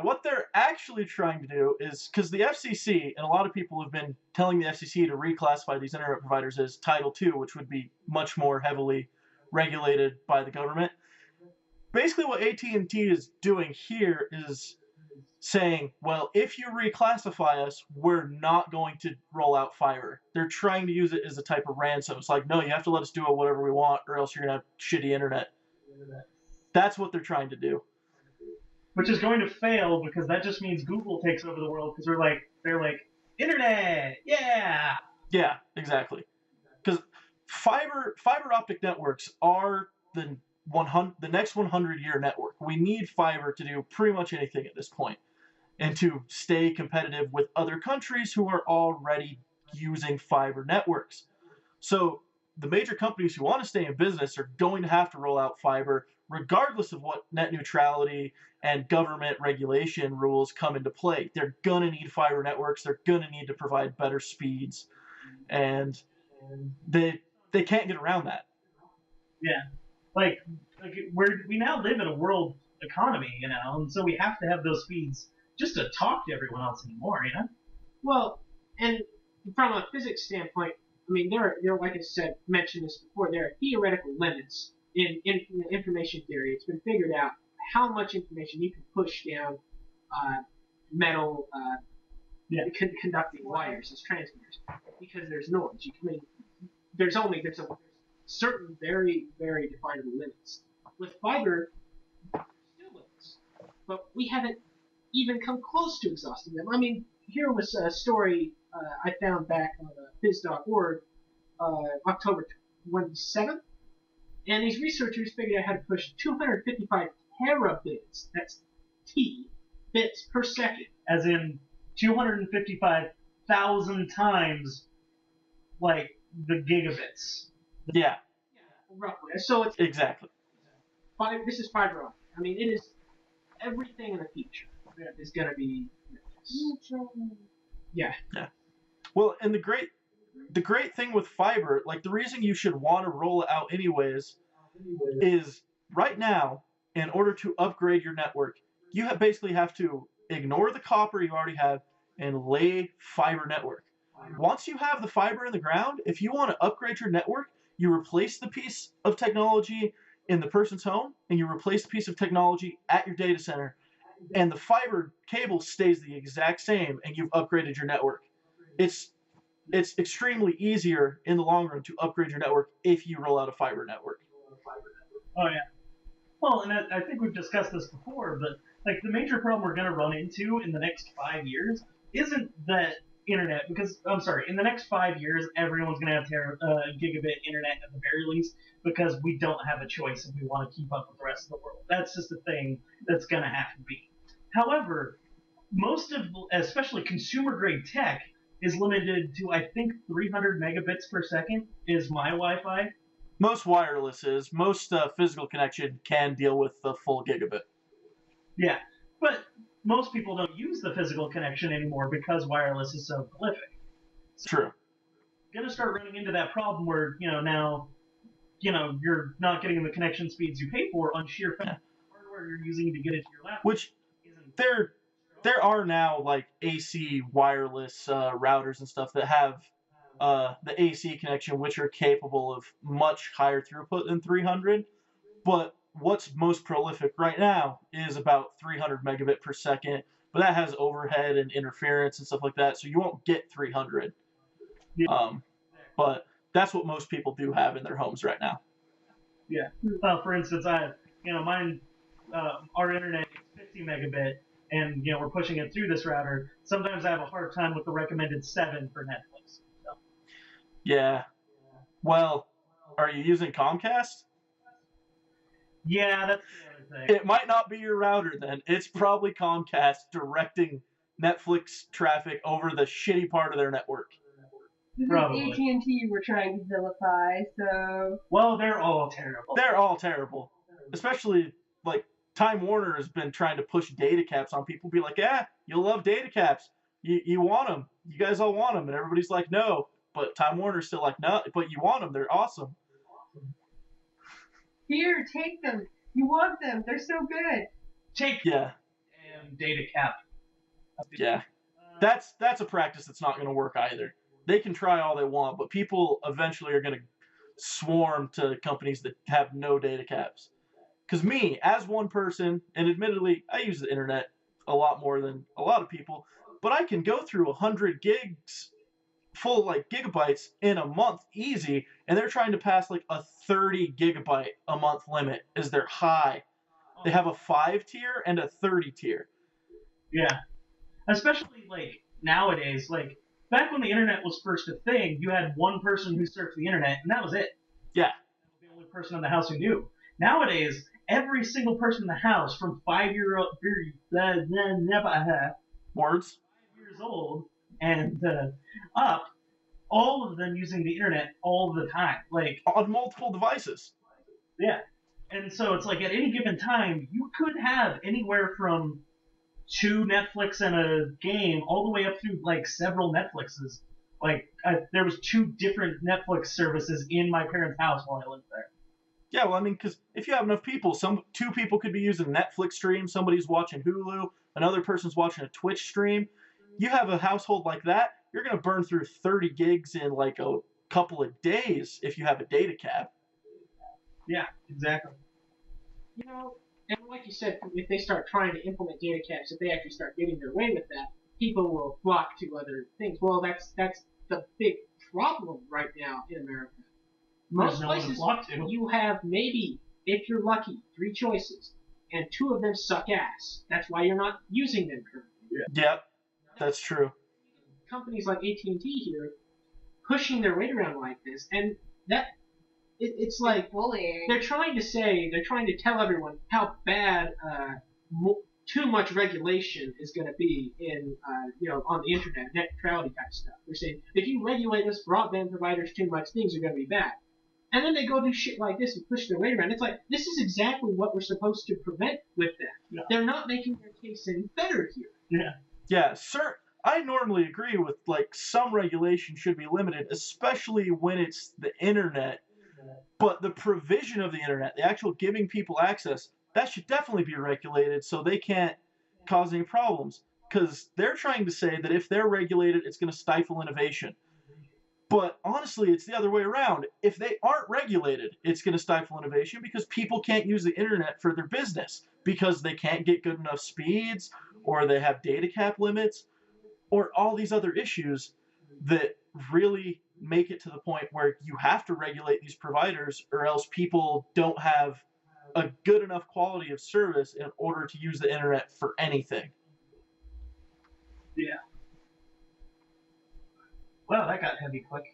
What they're actually trying to do is, because the FCC, and a lot of people have been telling the FCC to reclassify these internet providers as Title II, which would be much more heavily regulated by the government. Basically what AT&T is doing here is saying, well, if you reclassify us, we're not going to roll out fiber. They're trying to use it as a type of ransom. It's like, no, you have to let us do whatever we want, or else you're going to have shitty internet. That's what they're trying to do. Which is going to fail because that just means Google takes over the world because they're like, internet, yeah. Yeah, exactly. Because fiber optic networks are the next 100-year network. We need fiber to do pretty much anything at this point, and to stay competitive with other countries who are already using fiber networks. So the major companies who want to stay in business are going to have to roll out fiber regardless of what net neutrality and government regulation rules come into play. They're going to need fiber networks. They're going to need to provide better speeds. And they can't get around that. Yeah. Like we now live in a world economy, you know, and so we have to have those speeds just to talk to everyone else anymore, you know? Well, and from a physics standpoint, I mean, there are, like I said, mentioned this before, there are theoretical limits in information theory. It's been figured out how much information you can push down metal conducting wires as transmitters because there's noise. There's a certain very, very definable limits. With fiber, there's still limits, but we haven't even come close to exhausting them. I mean, here was a story I found back on phys.org, October 27th, and these researchers figured out how to push 255 terabits, that's T, bits per second. As in 255,000 times, like, the gigabits. Yeah, roughly. So it's exactly. This is fiber optic. I mean, it is everything in the future that is going to be this. Yeah. Yeah. Well, and the great thing with fiber, like the reason you should want to roll it out anyways, is right now, in order to upgrade your network, you basically have to ignore the copper you already have and lay fiber network. Once you have the fiber in the ground, if you want to upgrade your network, you replace the piece of technology in the person's home and you replace the piece of technology at your data center, and the fiber cable stays the exact same, and you've upgraded your network. It's extremely easier in the long run to upgrade your network if you roll out a fiber network. Oh yeah. Well, and I think we've discussed this before, but like the major problem we're going to run into in the next 5 years isn't that internet, because I'm sorry, in the next 5 years everyone's going to have gigabit internet at the very least, because we don't have a choice if we want to keep up with the rest of the world. That's just a thing that's going to have to be. However, most of, especially consumer grade tech, is limited to I think 300 megabits per second is my Wi-Fi. Most wireless is. Most physical connection can deal with the full gigabit. Yeah, but most people don't use the physical connection anymore because wireless is so prolific. So True. you're gonna start running into that problem where now you're not getting the connection speeds you pay for on sheer fact the hardware you're using to get it to your laptop. Which there are now like AC wireless routers and stuff that have the AC connection, which are capable of much higher throughput than 300. But what's most prolific right now is about 300 megabit per second. But that has overhead and interference and stuff like that, so you won't get 300. Yeah. But that's what most people do have in their homes right now. Yeah. For instance, mine, our internet is 50 megabit, and we're pushing it through this router. Sometimes I have a hard time with the recommended 7 for Netflix. So. Yeah. Well, are you using Comcast? Yeah, that's the other thing. It might not be your router then. It's probably Comcast directing Netflix traffic over the shitty part of their network. This Probably. is AT&T we're trying to vilify, so... Well, they're all terrible. They're all terrible. Especially, like, Time Warner has been trying to push data caps on people. Be like, yeah, you'll love data caps. You want them. You guys all want them. And everybody's like, no. But Time Warner's still like, no, but you want them. They're awesome. Here, take them. You want them. They're so good. Take Yeah. and data cap. Yeah. That's a practice that's not going to work either. They can try all they want, but people eventually are going to swarm to companies that have no data caps. Because me, as one person, and admittedly, I use the internet a lot more than a lot of people, but I can go through 100 gigs, full like gigabytes in a month easy, and they're trying to pass like a 30 gigabyte a month limit as their high. They have a 5 tier and a 30 tier. Yeah. Especially like nowadays, like back when the internet was first a thing, you had one person who surfed the internet, and that was it. Yeah. That was the only person in the house who knew. Nowadays, every single person in the house, from 5 years old and up, all of them using the internet all the time, like on multiple devices. Yeah, and so it's like at any given time, you could have anywhere from 2 Netflix and a game, all the way up through like several Netflixes. Like there was 2 different Netflix services in my parents' house while I lived there. Yeah, well, I mean, because if you have enough people, 2 people could be using Netflix stream, somebody's watching Hulu, another person's watching a Twitch stream. You have a household like that, you're going to burn through 30 gigs in like a couple of days if you have a data cap. Yeah, exactly. And like you said, if they start trying to implement data caps, if they actually start getting their way with that, people will flock to other things. Well, that's the big problem right now in America. Most places, you have maybe, if you're lucky, 3 choices, and 2 of them suck ass. That's why you're not using them currently. Yep, that's true. Companies like AT&T here pushing their weight around like this, and that it's like bullying. they're trying to tell everyone how bad too much regulation is going to be in on the internet, net neutrality type stuff. They're saying if you regulate us broadband providers too much, things are going to be bad. And then they go do shit like this and push their weight around. It's like, this is exactly what we're supposed to prevent with that. Yeah. They're not making their case any better here. Yeah. Yeah, sir. I normally agree with like some regulation should be limited, especially when it's the internet. But the provision of the internet, the actual giving people access, that should definitely be regulated so they can't cause any problems. Because they're trying to say that if they're regulated, it's going to stifle innovation. But honestly, it's the other way around. If they aren't regulated, it's going to stifle innovation because people can't use the internet for their business because they can't get good enough speeds, or they have data cap limits, or all these other issues that really make it to the point where you have to regulate these providers, or else people don't have a good enough quality of service in order to use the internet for anything. Yeah. Well, that got heavy quick.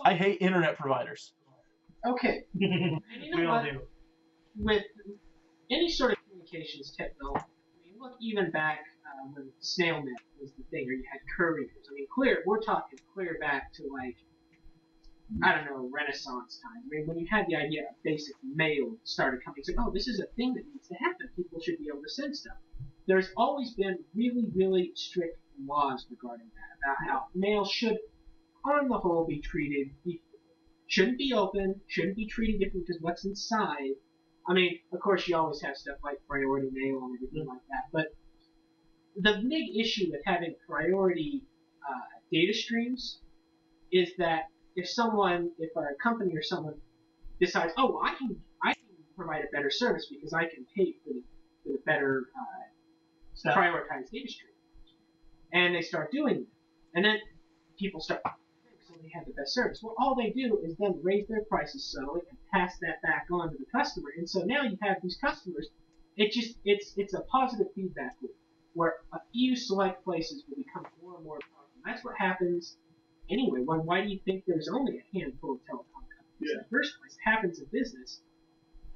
I hate internet providers. Okay. And you know We all what? do. With any sort of communications technology, I mean, look even back when snailmail was the thing, or you had couriers. I mean, we're talking clear back to like, I don't know, Renaissance times. I mean, when you had the idea of basic mail started coming, it's like, oh, this is a thing that needs to happen. People should be able to send stuff. There's always been really, really strict laws regarding that, about how mail should, on the whole, be treated equally. Shouldn't be open, shouldn't be treated different because what's inside. I mean, of course, you always have stuff like priority mail and everything like that, but the big issue with having priority data streams is that if a company or someone decides, oh, well, I can provide a better service because I can pay for the better prioritized data stream, and they start doing it, and then people start, so they have the best service. Well, all they do is then raise their prices subtly and pass that back on to the customer, and so now you have these customers. It's a positive feedback loop where a few select places will become more and more powerful. That's what happens anyway. Why do you think there's only a handful of telecom companies in the first place? It happens in business,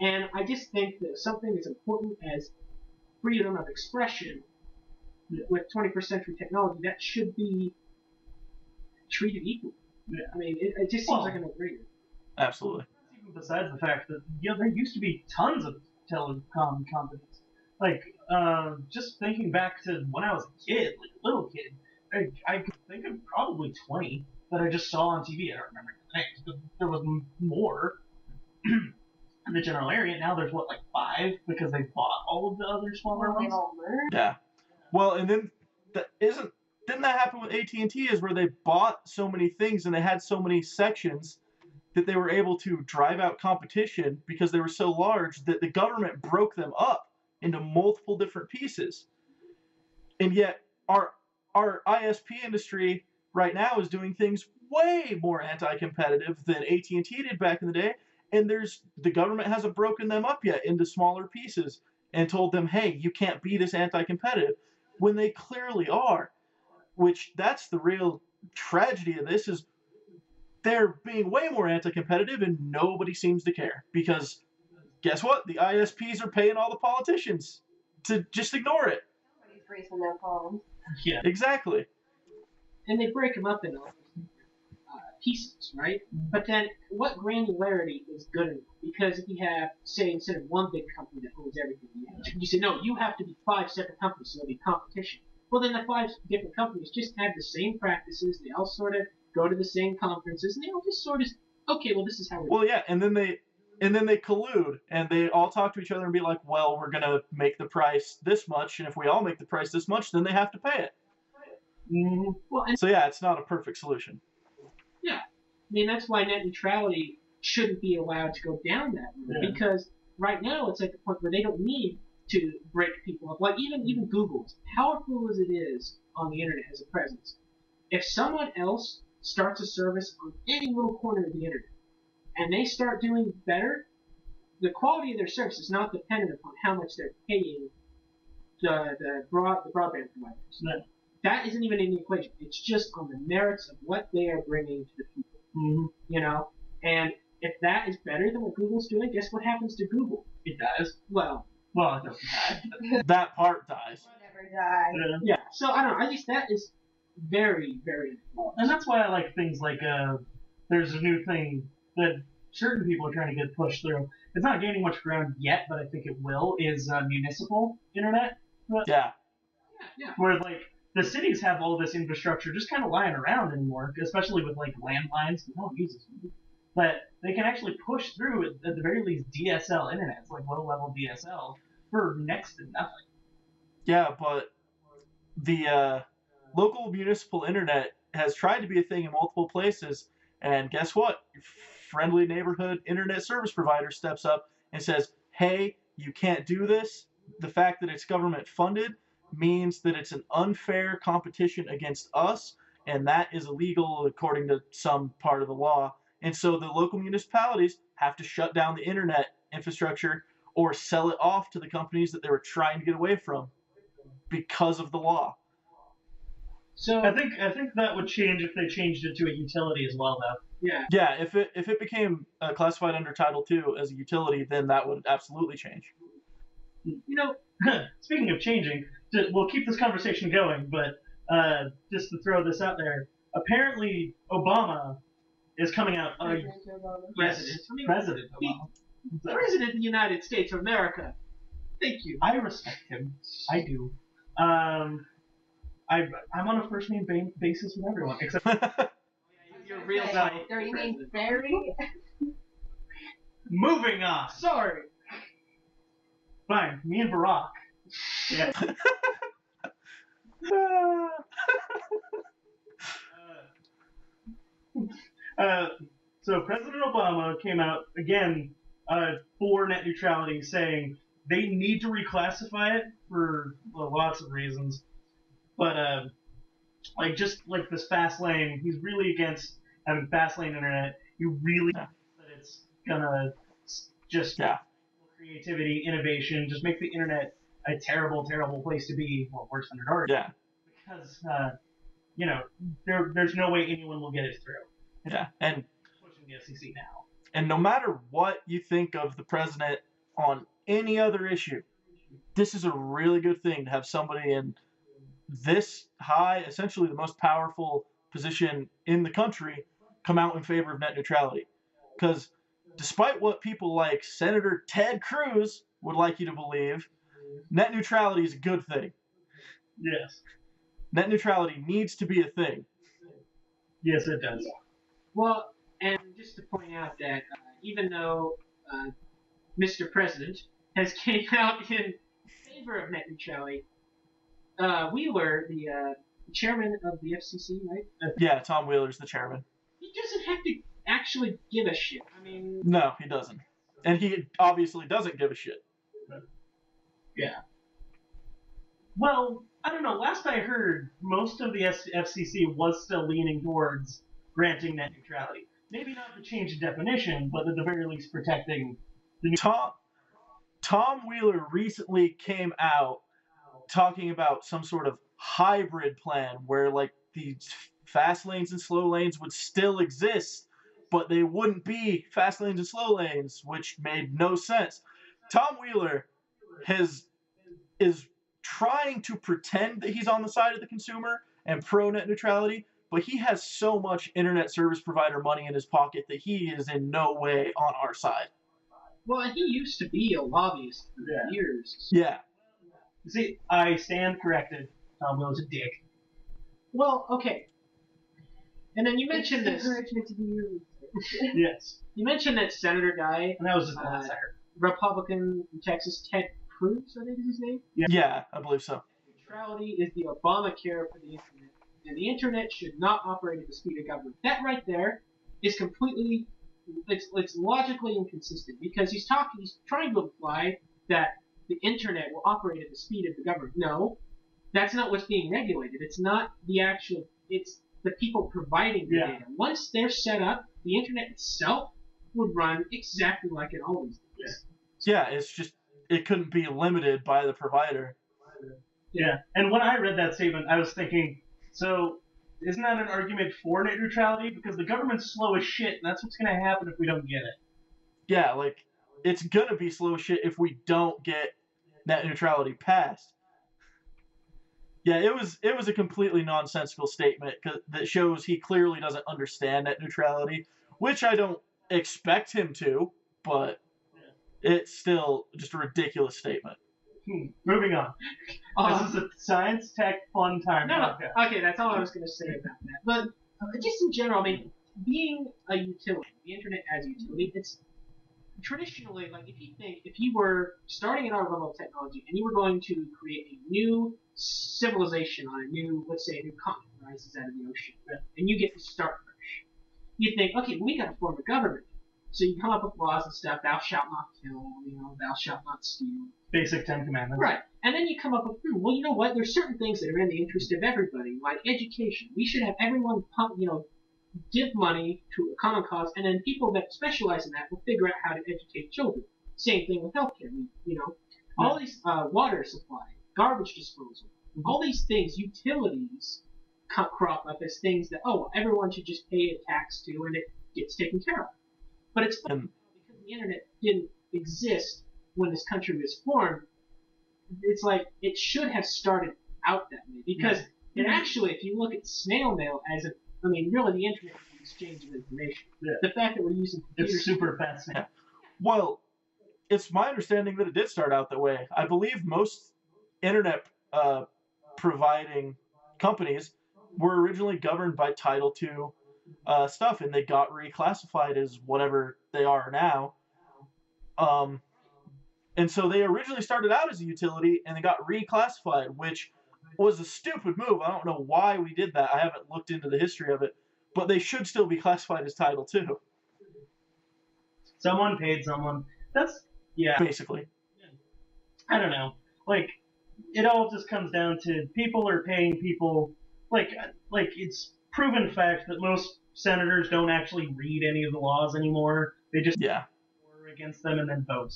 and I just think that something as important as freedom of expression with 21st century technology, that should be treated equally. Yeah. I mean, it just seems like an agreement. Absolutely. Even besides the fact that there used to be tons of telecom companies. Like, just thinking back to when I was a kid, like a little kid, I could think of probably 20 that I just saw on TV. I don't remember the names, but there was more in the general area. Now there's like 5 because they bought all of the other smaller ones. Yeah. Well, and then didn't that happen with AT&T? Is where they bought so many things and they had so many sections that they were able to drive out competition because they were so large that the government broke them up into multiple different pieces. And yet our ISP industry right now is doing things way more anti-competitive than AT&T did back in the day, and the government hasn't broken them up yet into smaller pieces and told them, hey, you can't be this anti-competitive, when they clearly are. Which, that's the real tragedy of this, is they're being way more anti-competitive and nobody seems to care. Because guess what? The ISPs are paying all the politicians to just ignore it. Nobody's raising their phones. Yeah. Exactly. And they break them up into all these pieces, right? But then, what granularity is good enough? Because if you have, say, instead of one big company that owns everything, you say, no, you have to be 5 separate companies, so there'll be competition. Well, then the 5 different companies just have the same practices. They all sort of go to the same conferences, and they all just sort of, okay, well, this is how we're Well, yeah, and then they collude, and they all talk to each other and be like, well, we're going to make the price this much, and if we all make the price this much, then they have to pay it. Mm-hmm. Well, and so yeah, it's not a perfect solution. Yeah. I mean, that's why net neutrality shouldn't be allowed to go down that road, because right now it's at the point where they don't need to break people up. Like, even Google, as powerful as it is on the internet as a presence, if someone else starts a service on any little corner of the internet, and they start doing better, the quality of their service is not dependent upon how much they're paying the broadband providers. No. That isn't even in the equation. It's just on the merits of what they are bringing to the people. Mm-hmm. You know? And if that is better than what Google's doing, guess what happens to Google? It does. Well, it doesn't die. That part dies. Whatever dies. Yeah. So, I don't know. At least that is very, very important. And that's why I like things like, there's a new thing that certain people are trying to get pushed through. It's not gaining much ground yet, but I think it will. Is municipal internet? Yeah. Yeah. Where like the cities have all this infrastructure just kind of lying around anymore, especially with like landlines. No one uses them, but they can actually push through at the very least DSL internet. It's like low-level DSL for next to nothing. Yeah, but the local municipal internet has tried to be a thing in multiple places, and guess what? Your friendly neighborhood internet service provider steps up and says, hey, you can't do this. The fact that it's government funded means that it's an unfair competition against us, and that is illegal according to some part of the law. And so the local municipalities have to shut down the internet infrastructure or sell it off to the companies that they were trying to get away from because of the law. So I think that would change if they changed it to a utility as well, though. yeah. Yeah, if it became classified under Title II as a utility, then that would absolutely change. You know, Speaking of changing, we'll keep this conversation going, but just to throw this out there, apparently Obama is coming out. President Obama. President. I mean, President the Obama. President of the United States of America. Thank you. I respect him. I do. I'm on a first name basis with everyone except You're real Say, life. Or you mean very? moving on. Sorry. Fine, me and Barack. Yeah. So President Obama came out again for net neutrality, saying they need to reclassify it for lots of reasons. But like just like this fast lane, he's really against having fast lane internet. He really thinks that it's gonna just creativity, innovation, just make the internet a terrible, terrible place to be. Well, worse than it already. Yeah. Because there's no way anyone will get it through. Yeah, and Pushing the FCC now. And no matter what you think of the president on any other issue, this is a really good thing to have somebody in this high, essentially the most powerful position in the country, come out in favor of net neutrality. Because despite what people like Senator Ted Cruz would like you to believe, net neutrality is a good thing. Yes. Net neutrality needs to be a thing. Yes, it does. Well, and just to point out that even though Mr. President has came out in favor of net neutrality, Wheeler, the chairman of the FCC, right? Yeah, Tom Wheeler's the chairman. He doesn't have to actually give a shit. I mean, No, he doesn't. And he obviously doesn't give a shit. Yeah. Well, I don't know. Last I heard, most of the FCC was still leaning towards granting net neutrality. Maybe not the change in definition, but at the very least protecting the new. Tom Wheeler recently came out talking about some sort of hybrid plan where like these fast lanes and slow lanes would still exist, but they wouldn't be fast lanes and slow lanes, which made no sense. Tom Wheeler is trying to pretend that he's on the side of the consumer and pro net neutrality, but he has so much internet service provider money in his pocket that he is in no way on our side. well, he used to be a lobbyist for years. Yeah. See, I stand corrected. Tom Wheeler's a dick. Well, okay. And then you mentioned this. Encouragement to be used. Yes. You mentioned that senator guy, And that was just the last I heard. Republican in Texas, Ted Cruz, I think is his name. Yeah, I believe so. Neutrality is the Obamacare for the internet, and the internet should not operate at the speed of government. That right there is completely, it's logically inconsistent because he's trying to imply that the internet will operate at the speed of the government. No, that's not what's being regulated. It's not the actual, it's the people providing the data. Once they're set up, the internet itself would run exactly like it always does. Yeah, it's just, it couldn't be limited by the provider. Yeah. And when I read that statement, I was thinking, so isn't that an argument for net neutrality? Because the government's slow as shit, and that's what's going to happen if we don't get it. Yeah, like, it's gonna be slow shit if we don't get net neutrality passed. Yeah, it was a completely nonsensical statement that shows he clearly doesn't understand net neutrality, which I don't expect him to, but it's still just a ridiculous statement. Moving on. This is a science tech fun time. No, okay, that's all I was going to say about that. But just in general, I mean, being a utility, the internet as a utility, it's traditionally, like, if you were starting at our level of technology and you were going to create a new civilization on a new, let's say, a new continent rises out of the ocean, and you get to start fresh, you think, okay, we got to form a government. So you come up with laws and stuff, thou shalt not kill, thou shalt not steal. Basic 10 Commandments. Right. And then you come up with, well, you know what? There's certain things that are in the interest of everybody, like education. We should have everyone, give money to a common cause, and then people that specialize in that will figure out how to educate children. Same thing with healthcare. All these water supply, garbage disposal, all these things, utilities crop up as things that, everyone should just pay a tax to, and it gets taken care of. But it's funny because the internet didn't exist when this country was formed. It's like it should have started out that way because it actually, if you look at snail mail really the internet is an exchange of information. Yeah. The fact that we're using computers, it's super fascinating. Well, it's my understanding that it did start out that way. I believe most internet providing companies were originally governed by Title II stuff, and they got reclassified as whatever they are now. And so they originally started out as a utility, and they got reclassified, which was a stupid move. I don't know why we did that. I haven't looked into the history of it, but they should still be classified as Title II. Someone paid someone. Basically. I don't know. Like, it all just comes down to people are paying people. Like it's proven fact that most senators don't actually read any of the laws anymore. They just war against them and then vote.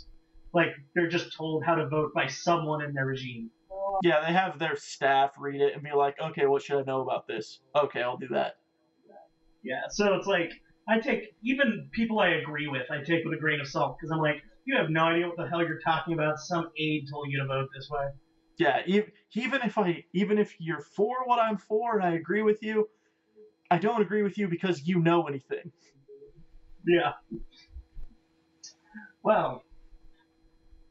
Like, they're just told how to vote by someone in their regime. Yeah, they have their staff read it and be like, okay, what should I know about this? Okay, I'll do that. Yeah, so it's like, I take, even people I agree with, I take with a grain of salt, because I'm like, you have no idea what the hell you're talking about. Some aide told you to vote this way. Yeah, even if you're for what I'm for and I agree with you, I don't agree with you because you know anything. Yeah. Well.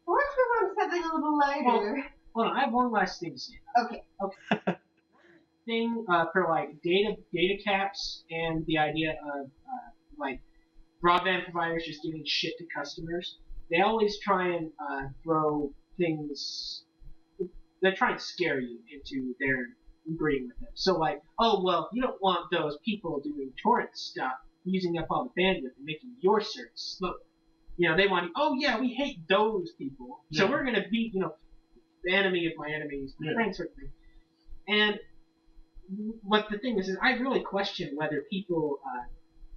Let's move on to something a little lighter. Well, I have one last thing to say. Okay. Thing for like data caps and the idea of like broadband providers just giving shit to customers. They always try and throw things. They try and scare you into their agreeing with them. So like, oh well, you don't want those people doing torrent stuff, using up all the bandwidth and making your service slow. They want, oh yeah, we hate those people, so we're gonna be, the enemy of my enemy is my friend, sort of thing. And what the thing is I really question whether people,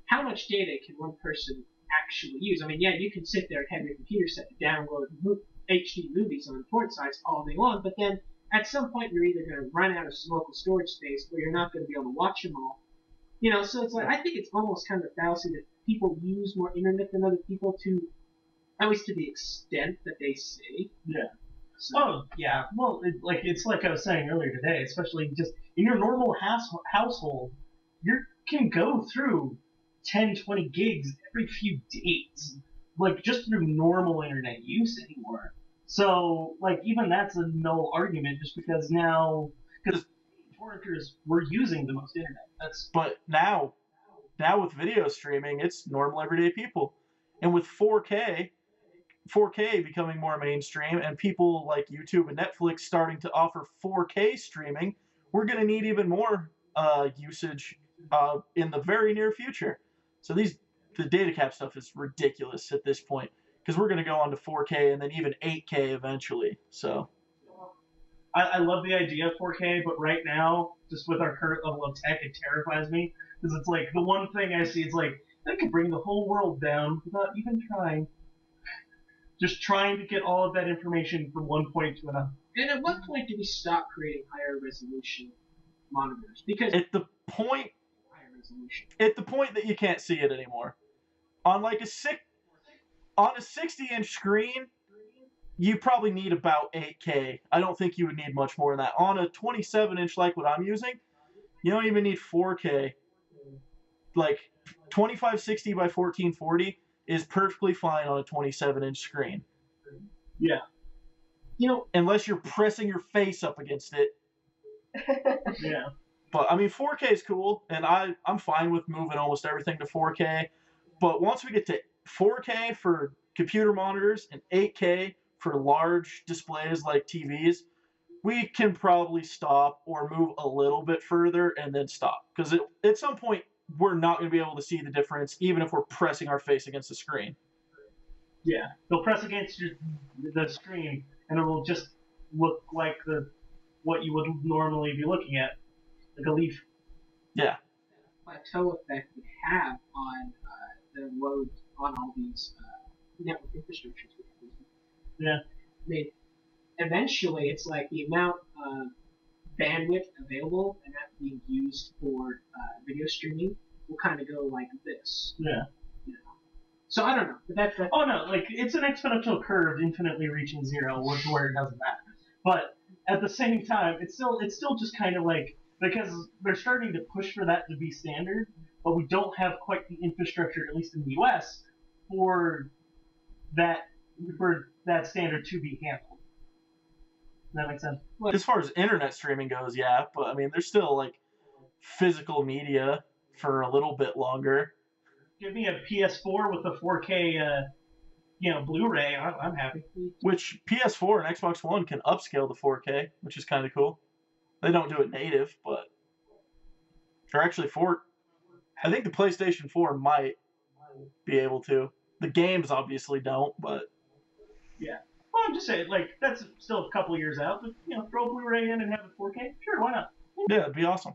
how much data can one person actually use? I mean, yeah, you can sit there and have your computer set to download HD movies on torrent sites all day long, but then at some point you're either going to run out of local storage space or you're not going to be able to watch them all. So it's like, I think it's almost kind of a fallacy that people use more internet than other people to, at least to the extent that they say. Yeah. So. Oh, yeah. Well, it's like I was saying earlier today, especially just in your normal household, you can go through 10, 20 gigs every few days, like just through normal internet use anymore. So, like, even that's a null argument just because because torrenters were using the most internet. But now with video streaming, it's normal everyday people. And with 4K becoming more mainstream and people like YouTube and Netflix starting to offer 4K streaming, we're going to need even more usage in the very near future. So the data cap stuff is ridiculous at this point because we're going to go on to 4K and then even 8K eventually. So I love the idea of 4K, but right now, just with our current level of tech, it terrifies me because it's like the one thing I see is like that could bring the whole world down without even trying. Just trying to get all of that information from one point to another. And at what point do we stop creating higher resolution monitors? Because at the point that you can't see it anymore. On like a 60-inch screen, you probably need about 8K. I don't think you would need much more than that. On a 27-inch like what I'm using, you don't even need 4K. like 2560 by 1440 is perfectly fine on a 27-inch screen. Yeah. You know, Unless you're pressing your face up against it. Yeah. But I mean, 4K is cool, and I'm fine with moving almost everything to 4K. But once we get to 4K for computer monitors and 8K for large displays like TVs, we can probably stop or move a little bit further and then stop. Because at some point, we're not going to be able to see the difference, even if we're pressing our face against the screen. Yeah. They'll press against the screen, and it will just look like what you would normally be looking at, like a leaf. Yeah. Plateau effect would have on the load on all these network infrastructures. Yeah. I mean, eventually, it's like the amount of bandwidth available and that being used for video streaming will kind of go like this. Yeah. You know? So I don't know, but that's Oh no, like it's an exponential curve, infinitely reaching zero, where it doesn't matter. But at the same time, it's still just kind of like, because they're starting to push for that to be standard, but we don't have quite the infrastructure, at least in the U.S., for that standard to be handled. Does that make sense? As far as internet streaming goes, yeah, but I mean, there's still like physical media for a little bit longer. Give me a PS4 with a 4K, Blu-ray. I'm happy. Which PS4 and Xbox One can upscale to 4K, which is kind of cool. They don't do it native, but or actually I think the PlayStation 4 might be able to. The games obviously don't, but yeah. Well, I'm just saying, like, that's still a couple years out, but throw a Blu-ray in and have it 4K. Sure, why not? Yeah, it'd be awesome.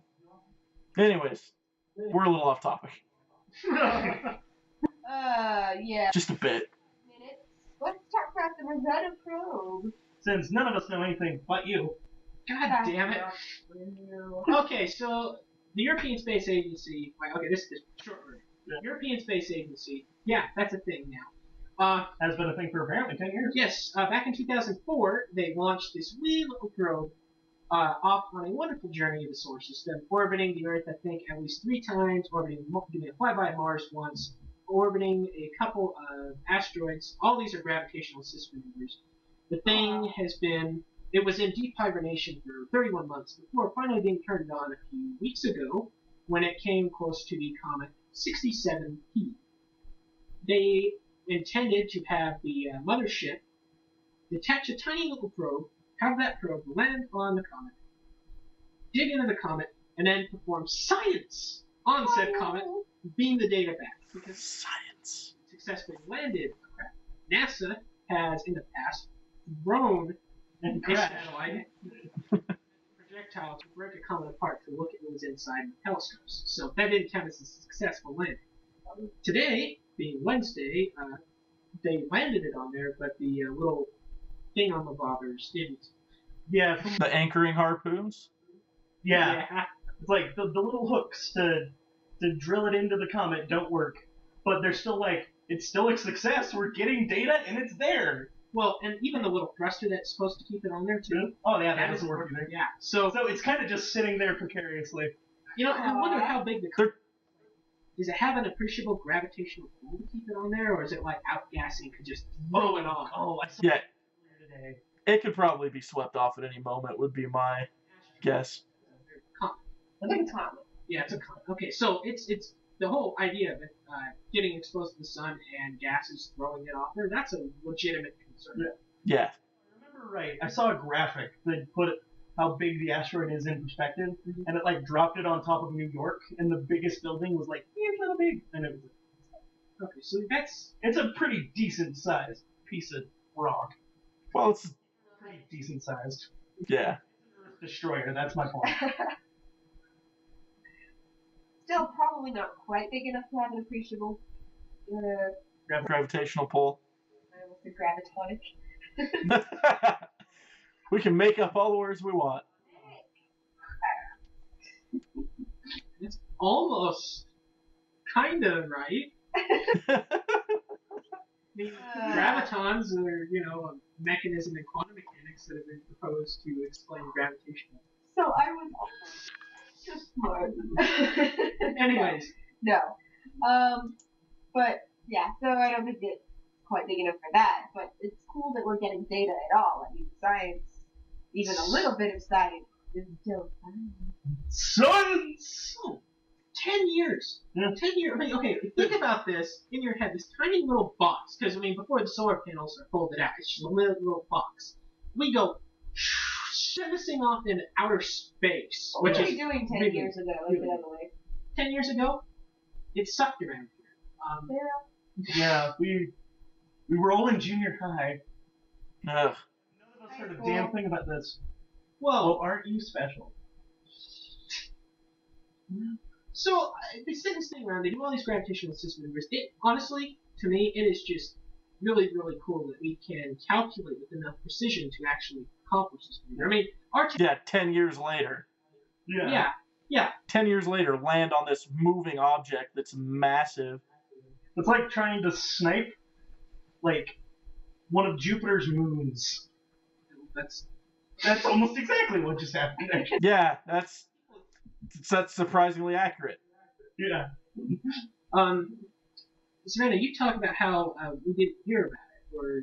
Anyways, we're a little off topic. Yeah. Just a bit. Minutes. Let's talk about the Rosetta probe. Since none of us know anything but you. God damn it. Okay, so the European Space Agency. Okay, this is short version. Yeah. European Space Agency. Yeah, that's a thing now. Has been a thing for apparently 10 years. Yes, back in 2004, they launched this wee little probe off on a wonderful journey of the solar system, orbiting the Earth, I think, at least 3 times, doing a flyby of Mars once, orbiting a couple of asteroids. All these are gravitational system members. The thing it was in deep hibernation for 31 months before finally being turned on a few weeks ago when it came close to the comet 67P. They intended to have the mothership detach a tiny little probe, have that probe land on the comet, dig into the comet, and then perform science on said comet, beam the data back. Because Science. successfully landed a craft. NASA has in the past thrown And a crash. satellite projectile to break a comet apart to look at what was inside with telescopes. So that didn't count as a successful landing. Today, being Wednesday, they landed it on there, but the little thing on the bobbers didn't. Yeah. The anchoring harpoons? Yeah. It's like the little hooks to drill it into the comet don't work. But they're still like, it's still a success. We're getting data and it's there. Well, and even the little thruster that's supposed to keep it on there too. Oh yeah, that That doesn't work either. Yeah. So it's kind of just sitting there precariously. I wonder how big does it have an appreciable gravitational pull to keep it on there, or is it like outgassing could just throw it on? Oh, I saw Yeah. it today. It could probably be swept off at any moment, would be my guess. I think it's hot. Yeah, it's a comet. Okay, so it's the whole idea of it getting exposed to the sun and gases throwing it off there. That's a legitimate concern. Yeah. If I remember right, I saw a graphic that put how big the asteroid is in perspective, and it like dropped it on top of New York, and the biggest building was like, here's how big, and it was. Okay, so It's a pretty decent sized piece of rock. Well, it's Pretty decent sized. yeah. Earth destroyer. That's my point. Still probably not quite big enough to have an appreciable Gravitational pull. gravitonic. We can make up all the words we want. it's almost kind of right. The gravitons are, a mechanism in quantum mechanics that have been proposed to explain gravitation. So I was just smart. Anyways, No. But yeah, so I don't think it's quite big enough for that. But it's cool that we're getting data at all. I mean, science, even a little bit of science, is still science. Science! Oh, 10 years. Yeah. 10 years. I mean, okay, think about this in your head, this tiny little box. Because, I mean, before the solar panels are folded out, it's just a little box. We go, send this thing off into outer space. What Which were is we doing 10 really, years ago? Like the other way. 10 years ago, it sucked around here. Yeah, we were all in junior high. Ugh. None of us heard a damn thing about this. Well, Aren't you special? so they send this thing around. They do all these gravitational system maneuvers. Honestly, to me, it is just really, really cool that we can calculate with enough precision to actually accomplish this maneuver. I mean, our Yeah, 10 years later. yeah. 10 years later, land on this moving object that's massive. It's like trying to snipe, like, one of Jupiter's moons. That's That's almost exactly what just happened. Yeah, that's surprisingly accurate. Yeah. Savannah, you talked about how we didn't hear about it, or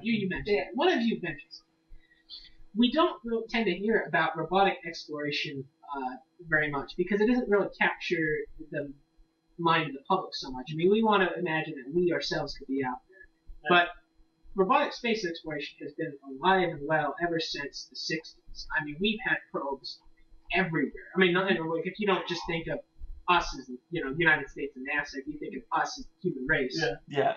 you mentioned it. One of you mentioned it. We don't really tend to hear about robotic exploration very much because it doesn't really capture the mind of the public so much. I mean, we want to imagine that we ourselves could be out there, but robotic space exploration has been alive and well ever since the 60s. I mean, we've had probes everywhere. I mean, not like if you don't just think of us as United States and NASA, you think of us as the human race. Yeah.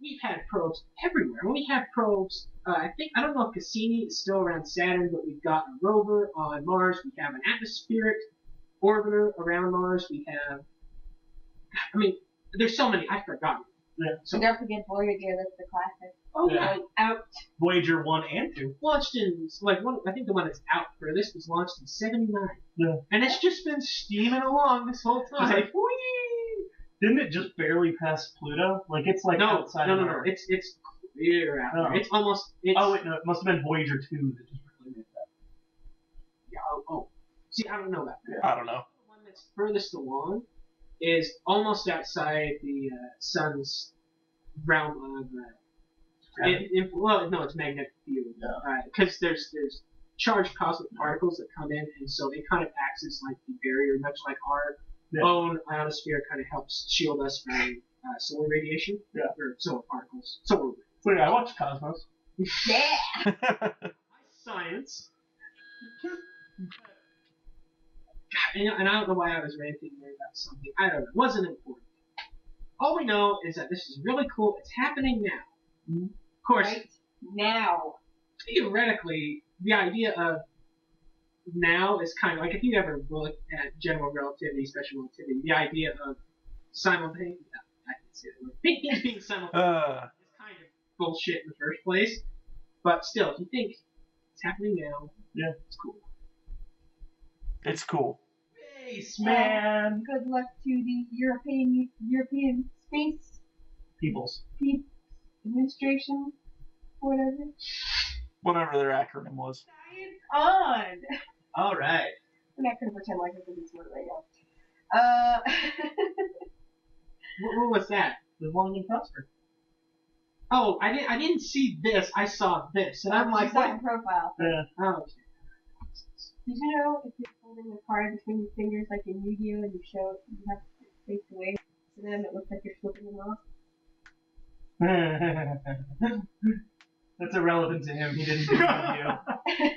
We've had probes everywhere. We have probes. I don't know if Cassini is still around Saturn, but we've got a rover on Mars. We have an atmospheric orbiter around Mars. We have. I mean, there's so many. I forgot. Yeah. So don't forget Voyager. That's the classic. Oh Yeah. yeah. Out. Voyager 1 and 2. Launched in I think the one that's out for this was launched in '79. Yeah. And it's just been steaming along this whole time. It's like, whee! Didn't it just barely pass Pluto? Like, it's like outside of no. our... It's clear out there. Oh. It's almost. It's, Oh, wait, no. It must have been Voyager 2 that just really made that. Yeah. Oh. See, I don't know about that. I don't know. The one that's furthest along is almost outside the sun's realm of. It's magnetic field. Because there's charged cosmic particles that come in, and so it kind of acts as like the barrier, much like our own ionosphere kind of helps shield us from solar radiation. Yeah. Or solar particles. Solar. So yeah, I watched Cosmos. Yeah. Science. God, and I don't know why I was ranting there about something. I don't know. It wasn't important. All we know is that this is really cool. It's happening now. Mm-hmm. Of course, Right now. theoretically, the idea of now is kind of like if you ever look at general relativity, special relativity, the idea of simultaneous, I can say it, things being simultaneous is kind of bullshit in the first place. But still, if you think it's happening now, Yeah. it's cool. It's cool. Spaceman! Good luck to the European Space Peoples. Administration, whatever. Whatever their acronym was. Science on. Alright. I'm not gonna pretend like I can be smart right now. What was that? Live long and prosper. Oh, I didn't see this. I saw this, and I'm like, what? what? Profile. Yeah. Oh, Did you know if you're holding the card between your fingers like in Yu-Gi-Oh and you show it, you have to face away to them, it looks like you're flipping them off? That's irrelevant to him. He didn't do you.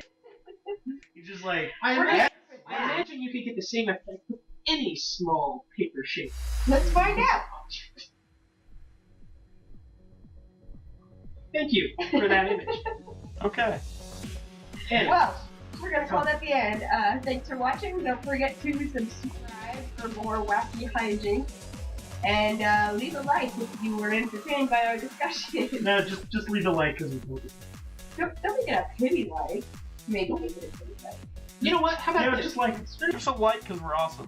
He's just like, I imagine you could get the same effect with any small paper shape. Let's find out. Thank you for that image. Okay. And Well, we're gonna call that the end. Thanks for watching. Don't forget to subscribe for more wacky hijinks. And leave a like if you were entertained by our discussion. no, just leave a like because we told you. Don't make it a pity like. Maybe make it a pity like. you know what? How about Yeah, this? just like it. Just a like because we're awesome.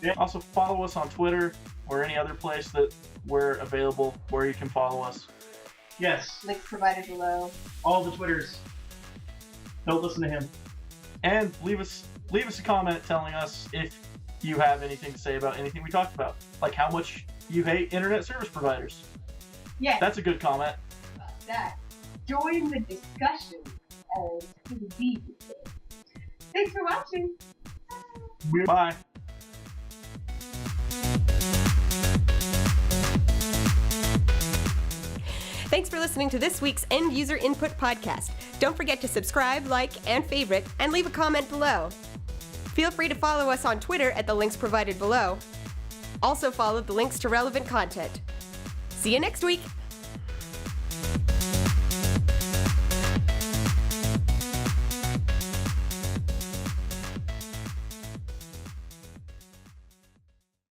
Yeah. Also follow us on Twitter or any other place that we're available where you can follow us. Yes, Links provided below. all the Twitters. Don't listen to him. And leave us a comment telling us if you have anything to say about anything we talked about. Like how much you hate internet service providers. Yes. That's a good comment. About that. Join the discussion as to the deed. Thanks for watching. Bye. Thanks for listening to this week's End User Input Podcast. Don't forget to subscribe, like, and favorite, and leave a comment below. Feel free to follow us on Twitter at the links provided below. Also follow the links to relevant content. See you next week!